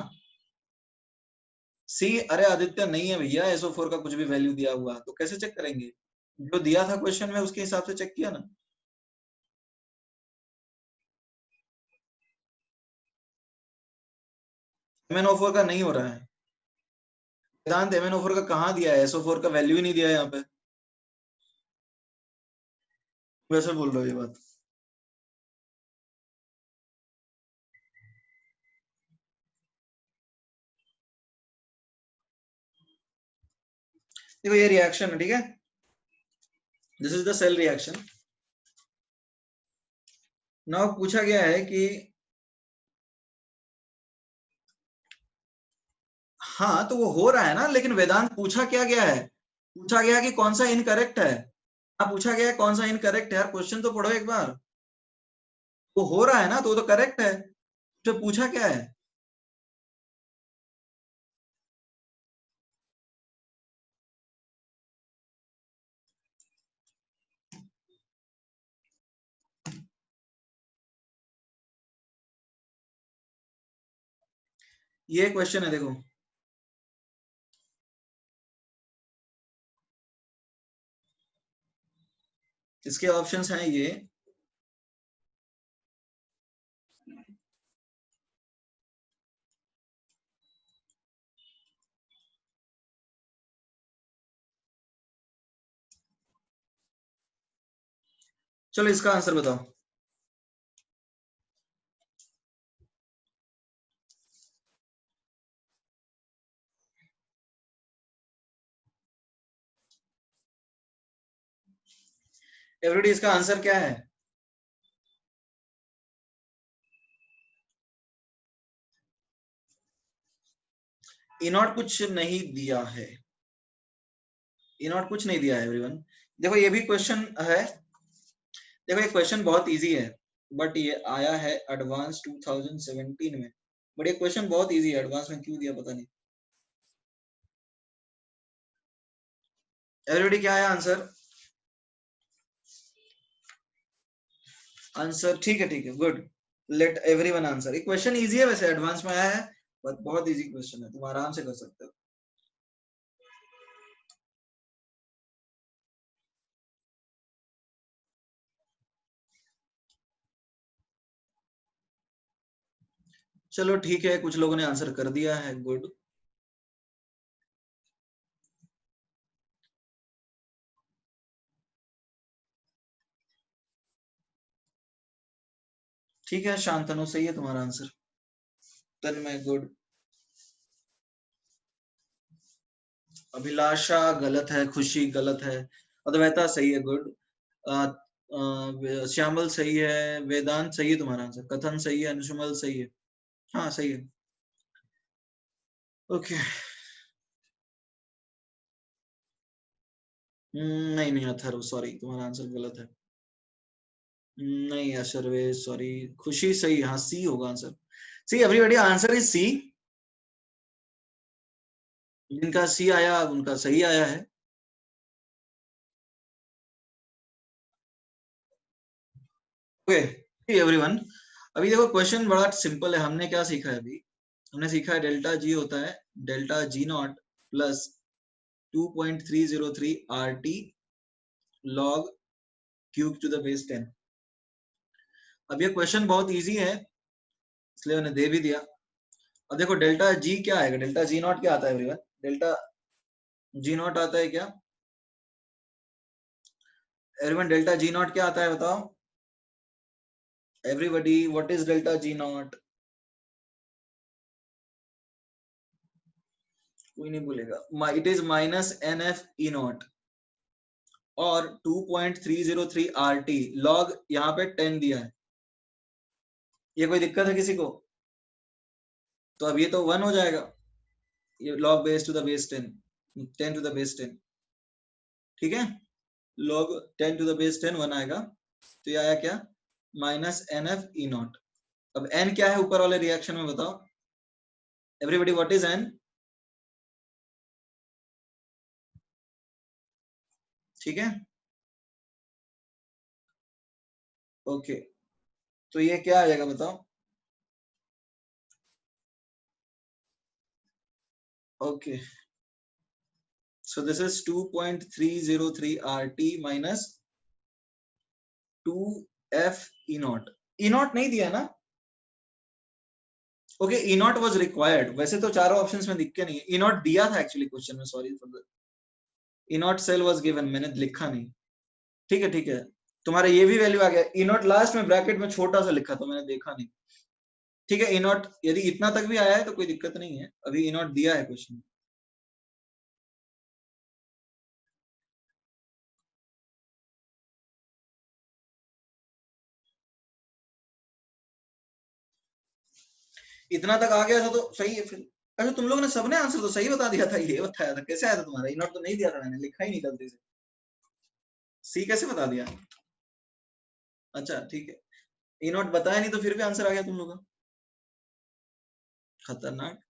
A: सी, अरे आदित्य नहीं है भैया SO4 का कुछ भी वैल्यू दिया हुआ, तो कैसे चेक करेंगे? जो दिया था क्वेश्चन में उसके हिसाब से चेक किया ना। MnO4 का नहीं हो रहा है वेदांत, MnO4 का कहाँ दिया है? SO4 का वैल्यू ही नहीं दिया है यहाँ पे, वैसे बोल रहे हो ये बात? देखो ये रिएक्शन है, ठीक है, this is the cell reaction. Now पूछा गया है कि हाँ तो वो हो रहा है ना, लेकिन वेदांत पूछा क्या गया है? पूछा गया कि कौन सा इनकरेक्ट है। हाँ पूछा गया है कौन सा इनकरेक्ट है, यार क्वेश्चन तो पढ़ो एक बार। वो हो रहा है ना, तो वो तो करेक्ट है, तो पूछा क्या है? ये क्वेश्चन है देखो, इसके ऑप्शंस हैं ये, चलो इसका आंसर बताओ। एवरीबॉडी इसका आंसर क्या है? इनॉट कुछ नहीं दिया है, इनॉट कुछ नहीं दिया है एवरीवन। देखो ये भी क्वेश्चन है, देखो ये क्वेश्चन बहुत इजी है, बट ये आया है एडवांस 2017 में, बट ये क्वेश्चन बहुत इजी है, एडवांस में क्यों दिया पता नहीं। एवरीबॉडी क्या आया आंसर? आंसर ठीक है गुड, लेट एवरीवन आंसर। ये क्वेश्चन इजी है वैसे, एडवांस में आया है, बट बहुत इजी क्वेश्चन है, तुम आराम से कर सकते हो। चलो ठीक है, कुछ लोगों ने आंसर कर दिया है, गुड। ठीक है शांतनु, सही है तुम्हारा आंसर। तन्मय गुड। अभिलाषा गलत है, खुशी गलत है, अद्वैता सही है, गुड। श्यामल सही है, वेदांत सही है तुम्हारा आंसर, कथन सही है, अनुषमल सही है, हाँ सही है। ओके नहीं नहीं अथर्व सॉरी, तुम्हारा आंसर गलत है। नहीं अशर्वेश सॉरी, खुशी सही, हाँ सी होगा answer. C everybody answer is C. जिनका सी आया उनका सही आया है। ओके एवरीवन, अभी देखो क्वेश्चन बड़ा सिंपल है। हमने क्या सीखा है अभी? हमने सीखा है डेल्टा जी होता है delta G not plus 2.303 R T log cube two the base 10। अब ये क्वेश्चन बहुत इजी है इसलिए मैंने दे भी दिया। अब देखो डेल्टा जी क्या आएगा, डेल्टा जी नॉट क्या आता है एवरीवन? डेल्टा जी नॉट आता है क्या एवरीवन? डेल्टा जी नॉट क्या आता है बताओ everybody, what is delta G not? कोई नहीं बोलेगा। It is minus n F E not और 2.303 आर टी लॉग यहाँ पे 10 दिया है। ये कोई दिक्कत है किसी को? तो अब ये तो 1 हो जाएगा, ये log base to the base 10, 10 to the base 10, ठीक है। log 10 टू द बेस 10 1 आएगा। तो ये आया क्या? Minus n F E not. अब n क्या है ऊपर वाले रिएक्शन में बताओ एवरीबॉडी, व्हाट इज n? ठीक है ओके, तो ये क्या आ जाएगा बताओ? Okay so this is 2.303 R T minus 2 F E not. E not नहीं दिया ना? Okay E not was required, वैसे तो चारों ऑप्शंस में दिख के नहीं है, ई नॉट दिया था एक्चुअली क्वेश्चन में, sorry for the E not cell was given, मैंने लिखा नहीं। ठीक है ठीक है, तुम्हारा ये भी वैल्यू आ गया। ई नॉट लास्ट में ब्रैकेट में छोटा सा लिखा था, मैंने देखा नहीं। ठीक है ई नॉट यदि इतना तक भी आया है तो कोई दिक्कत नहीं है, अभी ई नॉट दिया है क्वेश्चन। इतना तक आ गया था तो सही है फिर। अच्छा तुम लोगों ने सबने आंसर तो सही बता दिया था, ये बताया था कैसे आया था तुम्हारा? ई नॉट तो नहीं दिया था, मैंने लिखा ही नहीं गलती से। सी कैसे बता दिया? अच्छा ठीक है, ई नॉट बताया नहीं तो फिर भी आंसर आ गया तुम लोगों का, खतरनाक।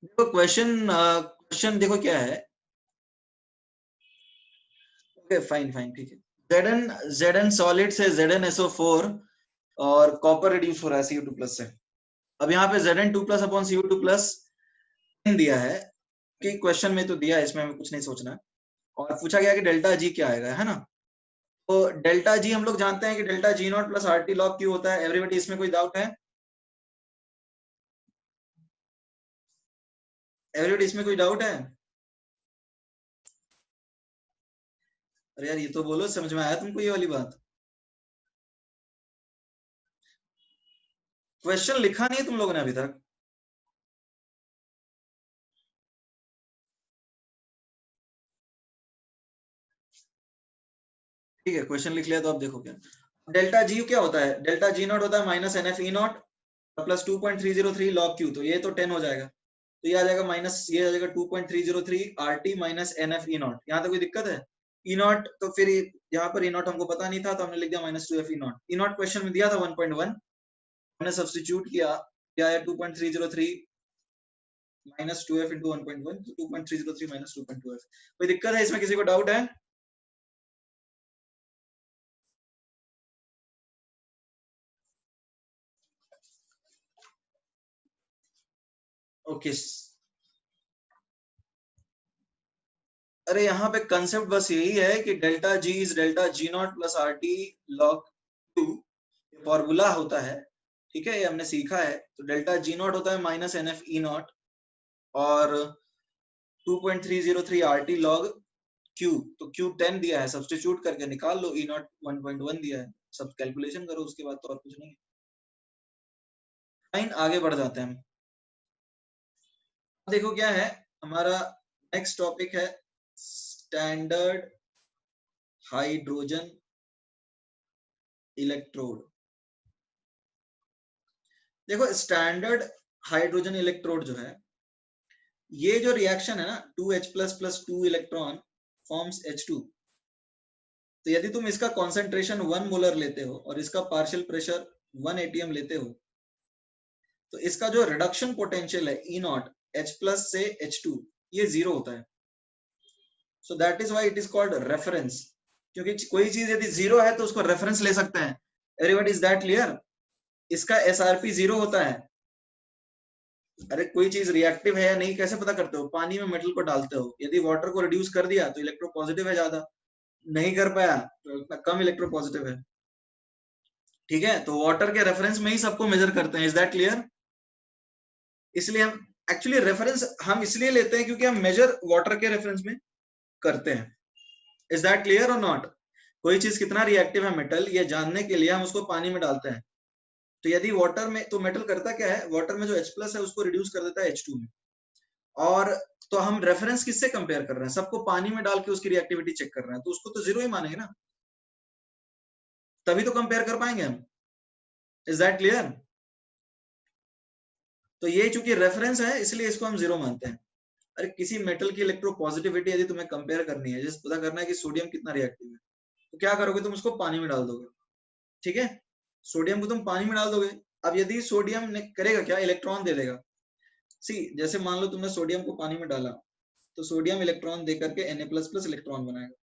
A: देखो क्वेश्चन क्वेश्चन देखो क्या है। ओके फाइन फाइन ठीक है। जेड एन सॉलिड से ZnSO4 और कॉपर रिड्यूस हो रहा है Cu2 प्लस से। अब यहाँ पे Zn2 plus upon Cu2 plus दिया है कि क्वेश्चन में तो दिया है, इसमें हमें कुछ नहीं सोचना है। और पूछा गया कि डेल्टा जी क्या आएगा, है ना? तो डेल्टा जी हम लोग जानते हैं कि delta G not plus are T log Q होता है। एवरीबॉडी इसमें कोई डाउट है? एवरीबॉडी इसमें कोई डाउट है? अरे यार ये तो बोलो, समझ में आया तुमको ये वाली बात? क्वेश्चन लिखा नहीं है तुम लोगों ने अभी तक? ठीक है क्वेश्चन लिख लिया तो अब देखो क्या डेल्टा जी क्या होता है। डेल्टा जी नॉट होता है minus n F E not plus 2.303 log Q, तो ये तो 10 हो जाएगा। तो ये आ जाएगा माइनस, ये आ जाएगा 2.303 R T minus n F E not. यहाँ तक कोई दिक्कत है? ई नॉट तो फिर यहाँ पर ई नॉट हमको पता नहीं था तो हमने लिख दिया minus 2 F E not. E not question में दिया था 1.1, हमने सब्सटीट्यूट किया, क्या है 2.303 माइनस 2 एफ इंटू 1.1, तो 2.303 माइनस 2.2 एफ। कोई दिक्कत है इसमें? किसी को डाउट है? ओके अरे यहाँ पे कंसेप्ट बस यही है कि delta G is delta G not plus are T log 2, formula होता है। ठीक है, ये हमने सीखा है। तो डेल्टा जी नॉट होता है minus n F E not और 2.303 आर टी लॉग क्यू, तो क्यू 10 दिया है, सब्स्टिट्यूट करके निकाल लो, ई नॉट 1.1 दिया है, सब कैलकुलेशन करो, उसके बाद तो और कुछ नहीं है। फाइन, आगे बढ़ जाते हैं हम। देखो क्या है हमारा नेक्स्ट टॉपिक है स्टैंडर्ड हाइड्रोजन इलेक्ट्रोड। देखो स्टैंडर्ड हाइड्रोजन इलेक्ट्रोड जो है, ये जो रिएक्शन है ना 2H plus 2 electron forms H2, तो यदि तुम इसका कॉन्सेंट्रेशन 1 मोलर लेते हो और इसका पार्शियल प्रेशर 1 atm लेते हो, तो इसका जो रिडक्शन पोटेंशियल है ई नॉट H प्लस से H2 ये जीरो होता है। सो that is why it is called reference, क्योंकि कोई चीज यदि जीरो है तो उसको रेफरेंस ले सकते हैं। Everybody is that clear? इसका एसआरपी जीरो होता है। अरे कोई चीज रिएक्टिव है या नहीं कैसे पता करते हो? पानी में मेटल को डालते हो, यदि वाटर को रिड्यूस कर दिया तो इलेक्ट्रो पॉजिटिव है ज्यादा, नहीं कर पाया तो इतना कम इलेक्ट्रो पॉजिटिव है। ठीक है, तो वाटर के रेफरेंस में ही सबको मेजर करते हैं। Is that clear? इसलिए हम एक्चुअली रेफरेंस हम इसलिए लेते हैं क्योंकि हम मेजर वाटर के रेफरेंस में करते हैं। इज दैट क्लियर और नॉट? कोई चीज कितना रिएक्टिव है मेटल, ये जानने के लिए हम उसको पानी में डालते हैं। तो यदि वाटर में, तो मेटल करता क्या है, वाटर में जो H प्लस है उसको रिड्यूस कर देता है H2 में। और तो हम रेफरेंस किससे कंपेयर कर रहे हैं? सबको पानी में डाल के उसकी रिएक्टिविटी चेक कर रहे हैं, तो उसको तो जीरो ही मानेंगे ना, तभी तो कंपेयर कर पाएंगे हम। Is that clear? तो ये चूंकि रेफरेंस है इसलिए इसको हम जीरो मानते हैं। अरे किसी मेटल की इलेक्ट्रो पॉजिटिविटी यदि तुम्हें कंपेयर करनी है, जैसे पता करना है कि सोडियम कितना रिएक्टिव है, तो क्या करोगे? तुम उसको पानी में डाल दोगे। ठीक है, सोडियम को तुम पानी में डाल दोगे। अब यदि सोडियम ने करेगा क्या, इलेक्ट्रॉन दे देगा। सी जैसे मान लो तुमने सोडियम को पानी में डाला, तो सोडियम इलेक्ट्रॉन दे करके Na++ इलेक्ट्रॉन बनाएगा।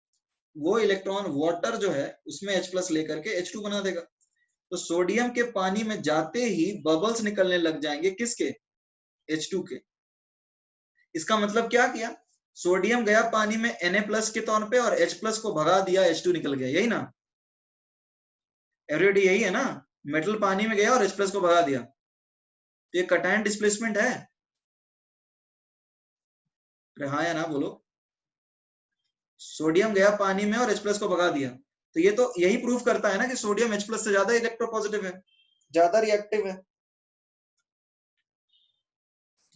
A: वो इलेक्ट्रॉन वाटर जो है उसमें H+ लेकर के H2 बना देगा। तो सोडियम के पानी में जाते ही बबल्स निकलने लग जाएंगे, किसके? H2 के। इसका मतलब क्या किया? सोडियम गया पानी में Na+ के तौर पे और H+ को भगा दिया, H2 निकल गया, यही ना? एवरीबॉडी यही है ना? मेटल पानी में गया और H+ को भगा दिया, तो ये कटायन डिस्प्लेसमेंट है। हाँ या ना बोलो? सोडियम गया पानी में और H+ को भगा दिया, तो ये तो यही प्रूफ करता है ना कि सोडियम H+ से ज्यादा इलेक्ट्रोपॉजिटिव है, ज्यादा रिएक्टिव है।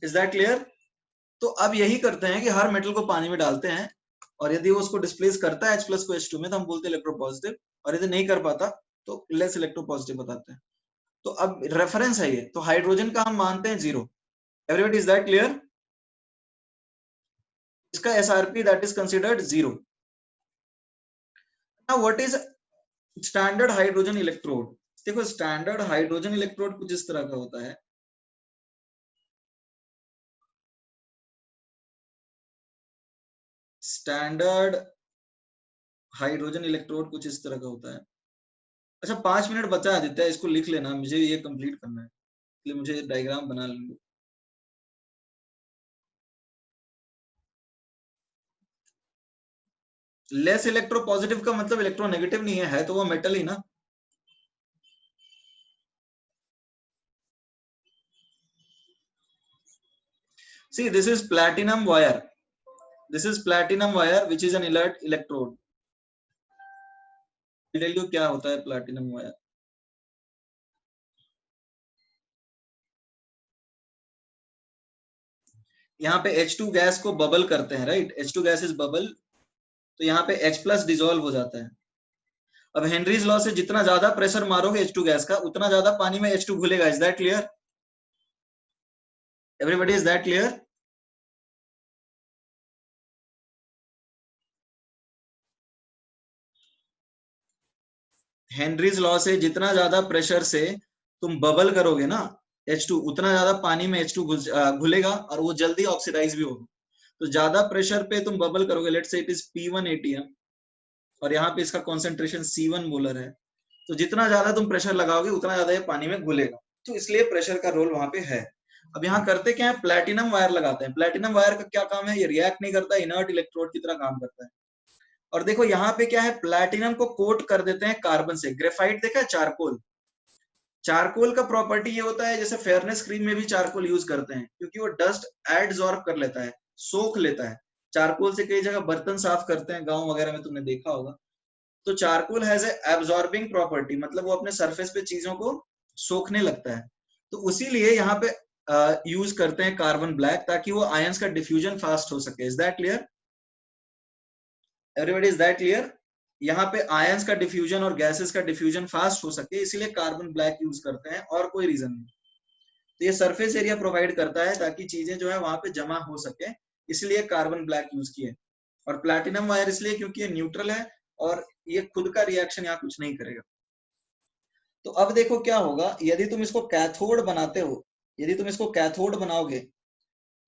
A: Is that clear? तो अब यही करते हैं कि हर मेटल को पानी में डालते हैं और यदि वो उसको डिस्प्लेस करता है H+ को H2 में, तो हम बोलते हैं इलेक्ट्रोपॉजिटिव, और यदि नहीं कर पाता तो लेस इलेक्ट्रोपॉजिटिव बताते हैं। तो अब रेफरेंस है ये, तो हाइड्रोजन का हम मानते हैं zero. Everybody is that clear? इसका SRP that is considered zero. Now what is standard hydrogen electrode? देखो स्टैंडर्ड हाइड्रोजन इलेक्ट्रोड कुछ इस तरह का होता है। स्टैंडर्ड हाइड्रोजन इलेक्ट्रोड कुछ इस तरह का होता है। अच्छा 5 मिनट बचा है आदित्य, इसको लिख लेना, मुझे ये कंप्लीट करना है, इसलिए मुझे डायग्राम बना लेंगे। लेस इलेक्ट्रोपॉजिटिव का मतलब इलेक्ट्रोनेगेटिव नहीं है तो वो मेटल ही ना। See, this is platinum wire. This is platinum wire, which is an inert electrode. I'll tell you क्या होता है platinum wire. यहाँ पे H2 गैस को बबल करते हैं, right? H2 gas is bubble, तो यहाँ पे H+ डिसॉल्व हो जाता है। अब हेनरीज लॉ से जितना ज्यादा प्रेशर मारोगे H2 गैस का, उतना ज्यादा पानी में H2 घुलेगा। Is that clear? Everybody is that clear? Henry's law से जितना ज्यादा प्रेशर से तुम बबल करोगे ना H2, उतना ज्यादा पानी में H2 घुलेगा और वो जल्दी ऑक्सीडाइज भी होगा। तो ज्यादा प्रेशर पे तुम बबल करोगे, let's say it is P1 atm और यहाँ पे इसका कॉन्सेंट्रेशन C1 मोलर है, तो जितना ज्यादा तुम प्रेशर लगाओगे उतना ज्यादा ये पानी में घुलेगा, तो इसलिए प्रेशर का रोल वहां पे है। अब यहाँ करते क्या है, प्लेटिनम वायर लगाते हैं। प्लेटिनम वायर का क्या काम है, ये रिएक्ट नहीं करता, इनर्ट इलेक्ट्रोड की तरह काम करता है। और देखो यहाँ पे क्या है, प्लेटिनम को कोट कर देते हैं कार्बन से। ग्रेफाइट देखा है, चारकोल, चारकोल का प्रॉपर्टी ये होता है, जैसे फेयरनेस क्रीम में भी चारकोल यूज करते हैं क्योंकि वो डस्ट एडजॉर्ब कर लेता है, सोख लेता है। चारकोल से कई जगह बर्तन साफ करते हैं, गांव वगैरह में तुमने देखा होगा। तो charcoal has a absorbing property, मतलब वो अपने सरफेस पे चीजों को सोखने लगता है। तो उसीलिए यहाँ पे यूज करते हैं कार्बन ब्लैक, ताकि वो आयंस का डिफ्यूजन फास्ट हो सके। Is that clear? Everybody, is that clear? यहाँ पे आयंस का डिफ्यूजन और गैसेस का डिफ्यूजन फास्ट हो सके, इसीलिए कार्बन ब्लैक यूज करते हैं, और कोई रीजन नहीं। तो ये सरफेस एरिया प्रोवाइड करता है ताकि चीजें जो है वहां पे जमा हो सके, इसलिए कार्बन ब्लैक यूज किए। और प्लैटिनम वायर इसलिए क्योंकि ये न्यूट्रल है और ये खुद का रिएक्शन यहाँ कुछ नहीं करेगा। तो अब देखो क्या होगा, यदि तुम इसको कैथोड बनाते हो, यदि तुम इसको कैथोड बनाओगे,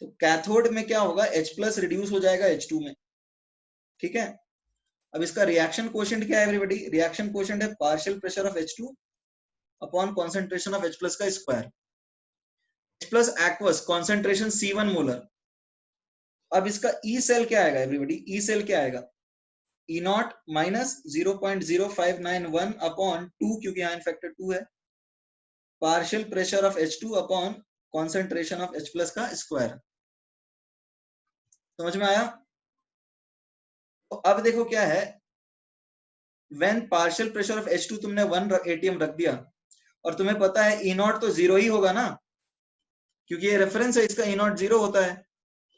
A: तो कैथोड में क्या होगा, H प्लस रिड्यूस हो जाएगा H2 में। ठीक है, अब इसका रिएक्शन कोशेंट क्या है एवरीबॉडी? रिएक्शन कोशेंट है partial pressure of H2 upon concentration of H plus का square. H plus aqueous concentration C1 molar. अब इसका ई सेल क्या आएगा एवरीबॉडी? ई सेल क्या आएगा? ई नॉट माइनस 0.0591 अपॉन 2, क्योंकि यहाँ फैक्टर 2 है, partial pressure of H2 upon concentration of H plus का स्क्वायर। समझ में आया? तो अब देखो क्या है, when partial pressure of H2 तुमने 1 atm रख दिया, और तुम्हें पता है ई नॉट तो जीरो ही होगा ना, क्योंकि ये रेफरेंस है, इसका ई नॉट जीरो होता है।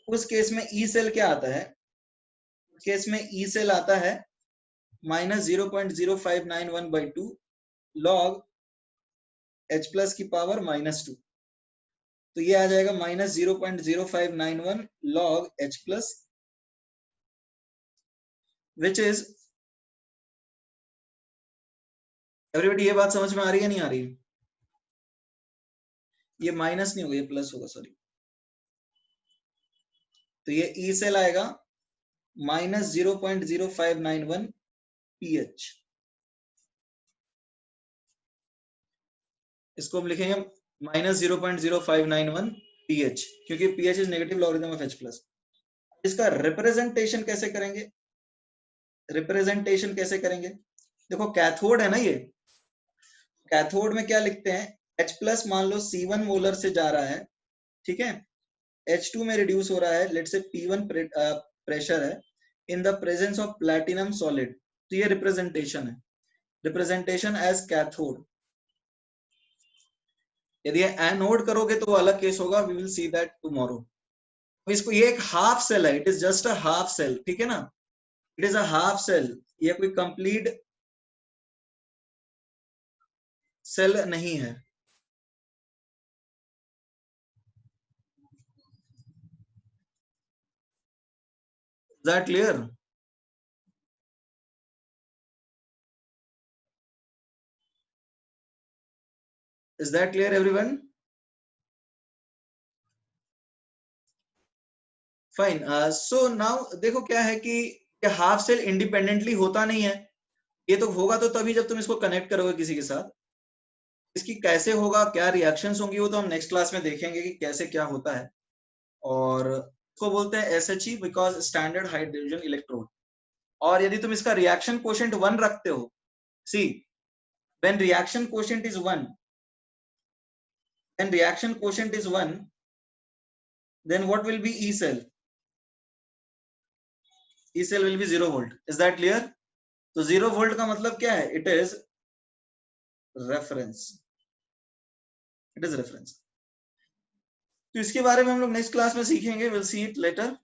A: उस केस में ई सेल क्या आता है? उस केस में ई सेल आता है माइनस 0.0591/2 लॉग H प्लस की पावर -2। तो ये आ जाएगा minus 0.0591 log H plus, which is, everybody ये बात समझ में आ रही है नहीं आ रही? ये माइनस नहीं होगा, ये प्लस होगा, सॉरी। तो ये ई सेल आएगा माइनस 0.0591 pH। इसको हम लिखेंगे माइनस 0.0591 pH, क्योंकि pH is negative logarithm of H plus. इसका रिप्रेजेंटेशन कैसे करेंगे? रिप्रेजेंटेशन कैसे करेंगे? देखो कैथोड है ना ये, कैथोड में क्या लिखते हैं, H प्लस मान लो C1 मोलर से जा रहा है, ठीक है, H2 में रिड्यूस हो रहा है, लेट से P1 प्रेशर है, in the presence of platinum solid. तो ये रिप्रेजेंटेशन है, रिप्रेजेंटेशन एज कैथोड। यदि एनोड करोगे तो वो अलग केस होगा, we will see that tomorrow. इसको, ये एक हाफ सेल है, it is just a half cell, ठीक है ना, it is a half cell, ये कोई कंप्लीट सेल नहीं है। Is that clear? Is that clear everyone? Fine. So now देखो क्या है कि ये हाफ सेल इंडिपेंडेंटली होता नहीं है, ये तो होगा तो तभी जब तुम इसको कनेक्ट करोगे किसी के साथ। इसकी कैसे होगा, क्या रिएक्शंस होंगी, वो तो हम नेक्स्ट क्लास में देखेंगे कि कैसे क्या होता है। और इसको बोलते हैं SHE because standard hydrogen electrode. और यदि तुम इसका रिएक्शन कोशेंट 1 रखते हो, see when reaction quotient is 1, when reaction quotient is 1, then what will be E cell? E cell will be 0 volt. Is that clear? तो 0 volt का मतलब क्या है? It is reference. It is reference. तो इसके बारे में हम लोग नेक्स्ट क्लास में सीखेंगे, will see it later.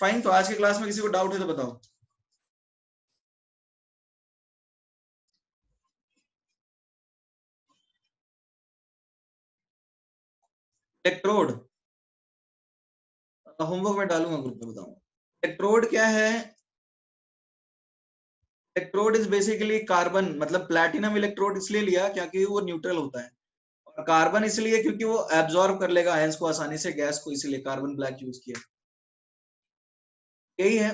A: Fine, तो आज के क्लास में किसी को डाउट है तो बताओ। इलेक्ट्रोड होमवर्क में डालूंगा, ग्रुप में बताऊंगा। इलेक्ट्रोड क्या है? इलेक्ट्रोड इज बेसिकली कार्बन, मतलब प्लैटिनम इलेक्ट्रोड इसलिए लिया क्योंकि वो न्यूट्रल होता है, और कार्बन इसलिए क्योंकि वो एब्जॉर्ब कर लेगा आयंस को आसानी से, गैस को, इसलिए कार्बन ब्लैक यूज किया। यही है,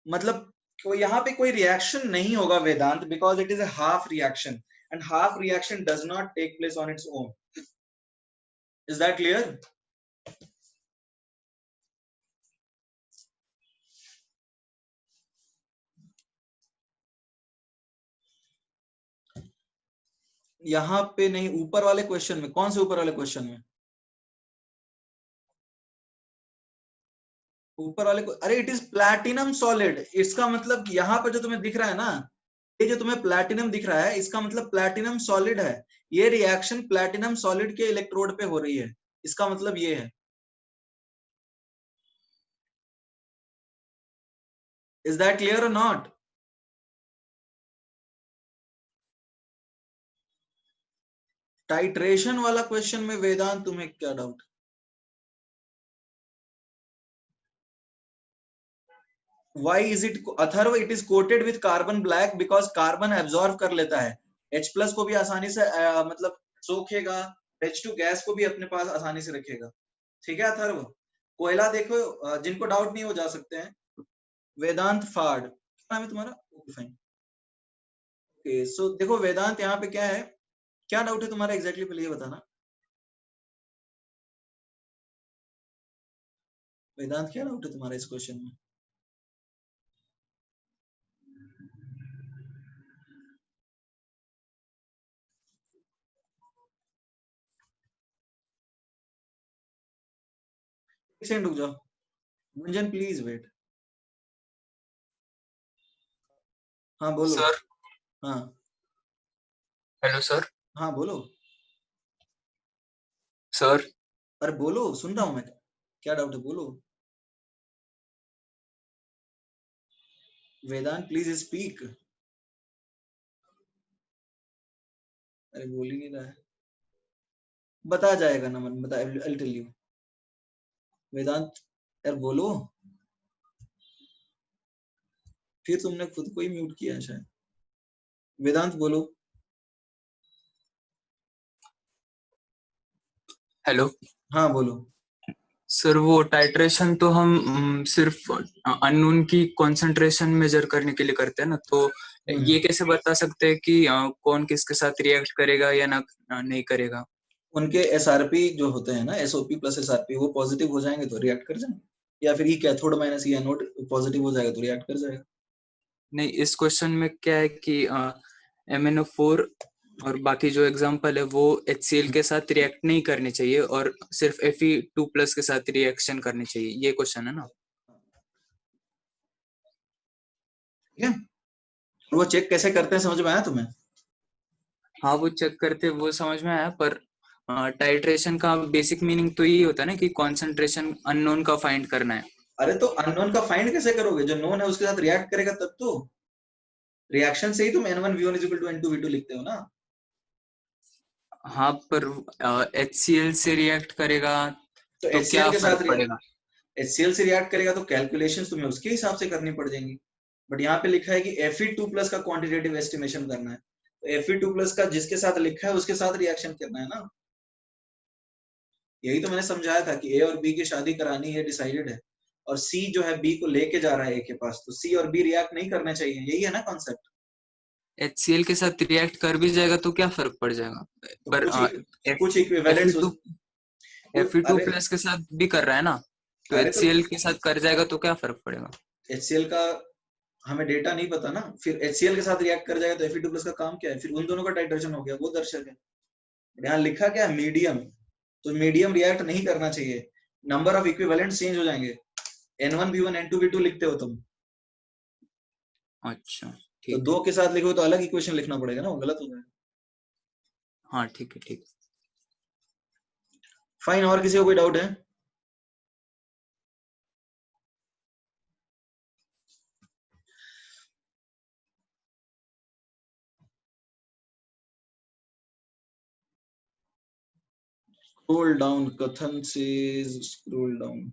A: मतलब तो यहाँ पे कोई रिएक्शन नहीं होगा Vedant, because it is a half reaction, and half reaction does not take place on its own. Is that clear? यहाँ पे नहीं, ऊपर वाले क्वेश्चन में। कौन से ऊपर वाले क्वेश्चन में? ऊपर वाले को, अरे इट इज प्लैटिनम सॉलिड। इसका मतलब यहाँ पे जो तुम्हें दिख रहा है ना, ये जो तुम्हें प्लैटिनम दिख रहा है, इसका मतलब प्लैटिनम सॉलिड है। ये रिएक्शन प्लैटिनम सॉलिड के इलेक्ट्रोड पे हो रही है, इसका मतलब ये है। इज दैट क्लियर और नॉट? टाइट्रेशन वाला क्वेश्चन में वेदांत तुम्हें क्या doubt? Why is it Atharva? It is coated with carbon black because carbon absorb कर लेता है। H प्लस को भी आसानी से मतलब सोखेगा, H2 गैस को भी अपने पास आसानी से रखेगा। ठीक है अथर्व? कोयला देखो, जिनको डाउट नहीं हो जा सकते हैं। वेदांत फाड़, क्या नाम है तुम्हारा? Okay fine. ओके सो देखो वेदांत, यहाँ पे क्या है, क्या डाउट है तुम्हारा एग्जैक्टली पहले ये बताना। वेदांत क्या डाउट है तुम्हारा इस क्वेश्चन में? एक सेकंड रुक जाओ, गुंजन प्लीज वेट। हाँ बोलो।
B: सर।
A: हाँ
B: हेलो सर।
A: हाँ बोलो।
B: सर।
A: अरे बोलो, सुन रहा हूँ मैं। क्या डाउट है बोलो। वेदांत प्लीज स्पीक। अरे बोल ही नहीं रहा है। बता जाएगा ना, मन बता, आई टेल यू। वेदांत यार बोलो। फिर तुमने खुद को ही म्यूट किया है शायद। वेदांत बोलो।
B: हेलो
A: हाँ बोलो।
B: सर, वो टाइट्रेशन तो हम सिर्फ अननोन की कंसंट्रेशन मेजर करने के लिए करते हैं ना, तो ये कैसे बता सकते हैं कि कौन किसके साथ रिएक्ट करेगा या ना नहीं करेगा?
A: उनके एसआरपी जो होते हैं ना, एसओपी प्लस एसआरपी, वो पॉजिटिव हो जाएंगे तो रिएक्ट कर जाएंगे, या फिर ई कैथोड माइनस ई एनोड पॉजिटिव हो जाएगा तो रिएक्ट कर जाएगा।
B: नहीं, इस क्वेश्चन में क्या है कि MnO4 और बाकी जो एग्जांपल है वो HCl के साथ रिएक्ट नहीं करने चाहिए और सिर्फ Fe2+ के साथ रिएक्शन करनी चाहिए, ये क्वेश्चन है ना?
A: ठीक है, वो चेक कैसे करते हैं समझ में आया तुम्हें?
B: हाँ, वो चेक करते वो समझ में आया, पर टाइट्रेशन का बेसिक मीनिंग तो यही होता है ना कि कॉन्सेंट्रेशन अननोन का फाइंड करना है।
A: अरे तो अननोन का फाइंड कैसे करोगे? जो नोन है उसके साथ रिएक्ट करेगा तब तो। रिएक्शन से ही तुम N1V1 = N2V2 लिखते हो ना।
B: हाँ, पर HCl से रिएक्ट करेगा
A: तो
B: तो क्या
A: HCl के
B: फर्क
A: साथ
B: पड़ेगा?
A: HCl से रिएक्ट करेगा तो कैलकुलेशंस तुम्हें उसके हिसाब से करनी पड़ जाएंगी। बट यहाँ पे लिखा है कि Fe2+ का क्वांटिटेटिव एस्टिमेशन करना है, तो Fe2+ का जिसके साथ लिखा है उसके साथ रिएक्शन करना है ना। यही तो मैंने समझाया था कि A और B की शादी करानी है, डिसाइडेड है, और C जो है B को लेके जा रहा है A के पास, तो C और B रिएक्ट नहीं करने चाहिए, यही है ना कॉन्सेप्ट।
B: HCl के साथ रिएक्ट कर भी जाएगा तो क्या फर्क पड़ जाएगा?
A: तो
B: पर
A: कुछ इक्विवेलेंट्स
B: Fe2
A: अरे
B: प्लस के साथ भी कर रहा है ना, तो
A: अरे तो
B: HCl के साथ कर जाएगा तो क्या फर्क पड़ेगा?
A: HCl का हमें डेटा नहीं पता ना, फिर HCl के साथ रिएक्ट कर जाएगा तो Fe2+ का काम क्या है? फिर उन दोनों का टाइट्रेशन हो गया, वो दर्शक है। यहाँ लिखा क्या है? मीडियम। तो मीडियम रिएक्ट नहीं करना चाहिए, नंबर ऑफ इक्विवेलेंट चेंज हो जाएंगे। N1V1 N2V2 लिखते हो तुम,
B: अच्छा,
A: तो
B: ठीक है।
A: दो के साथ लिखो तो अलग इक्वेशन लिखना पड़ेगा ना, वो गलत हो जाएगा।
B: हाँ, ठीक है, ठीक।
A: फाइन, और किसी को कोई डाउट है? स्क्रॉल डाउन, कथन से स्क्रॉल डाउन।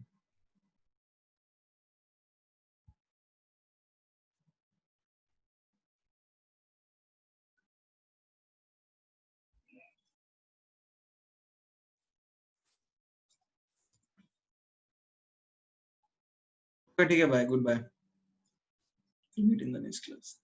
A: ठीक है, bye, good bye, meet in the next class.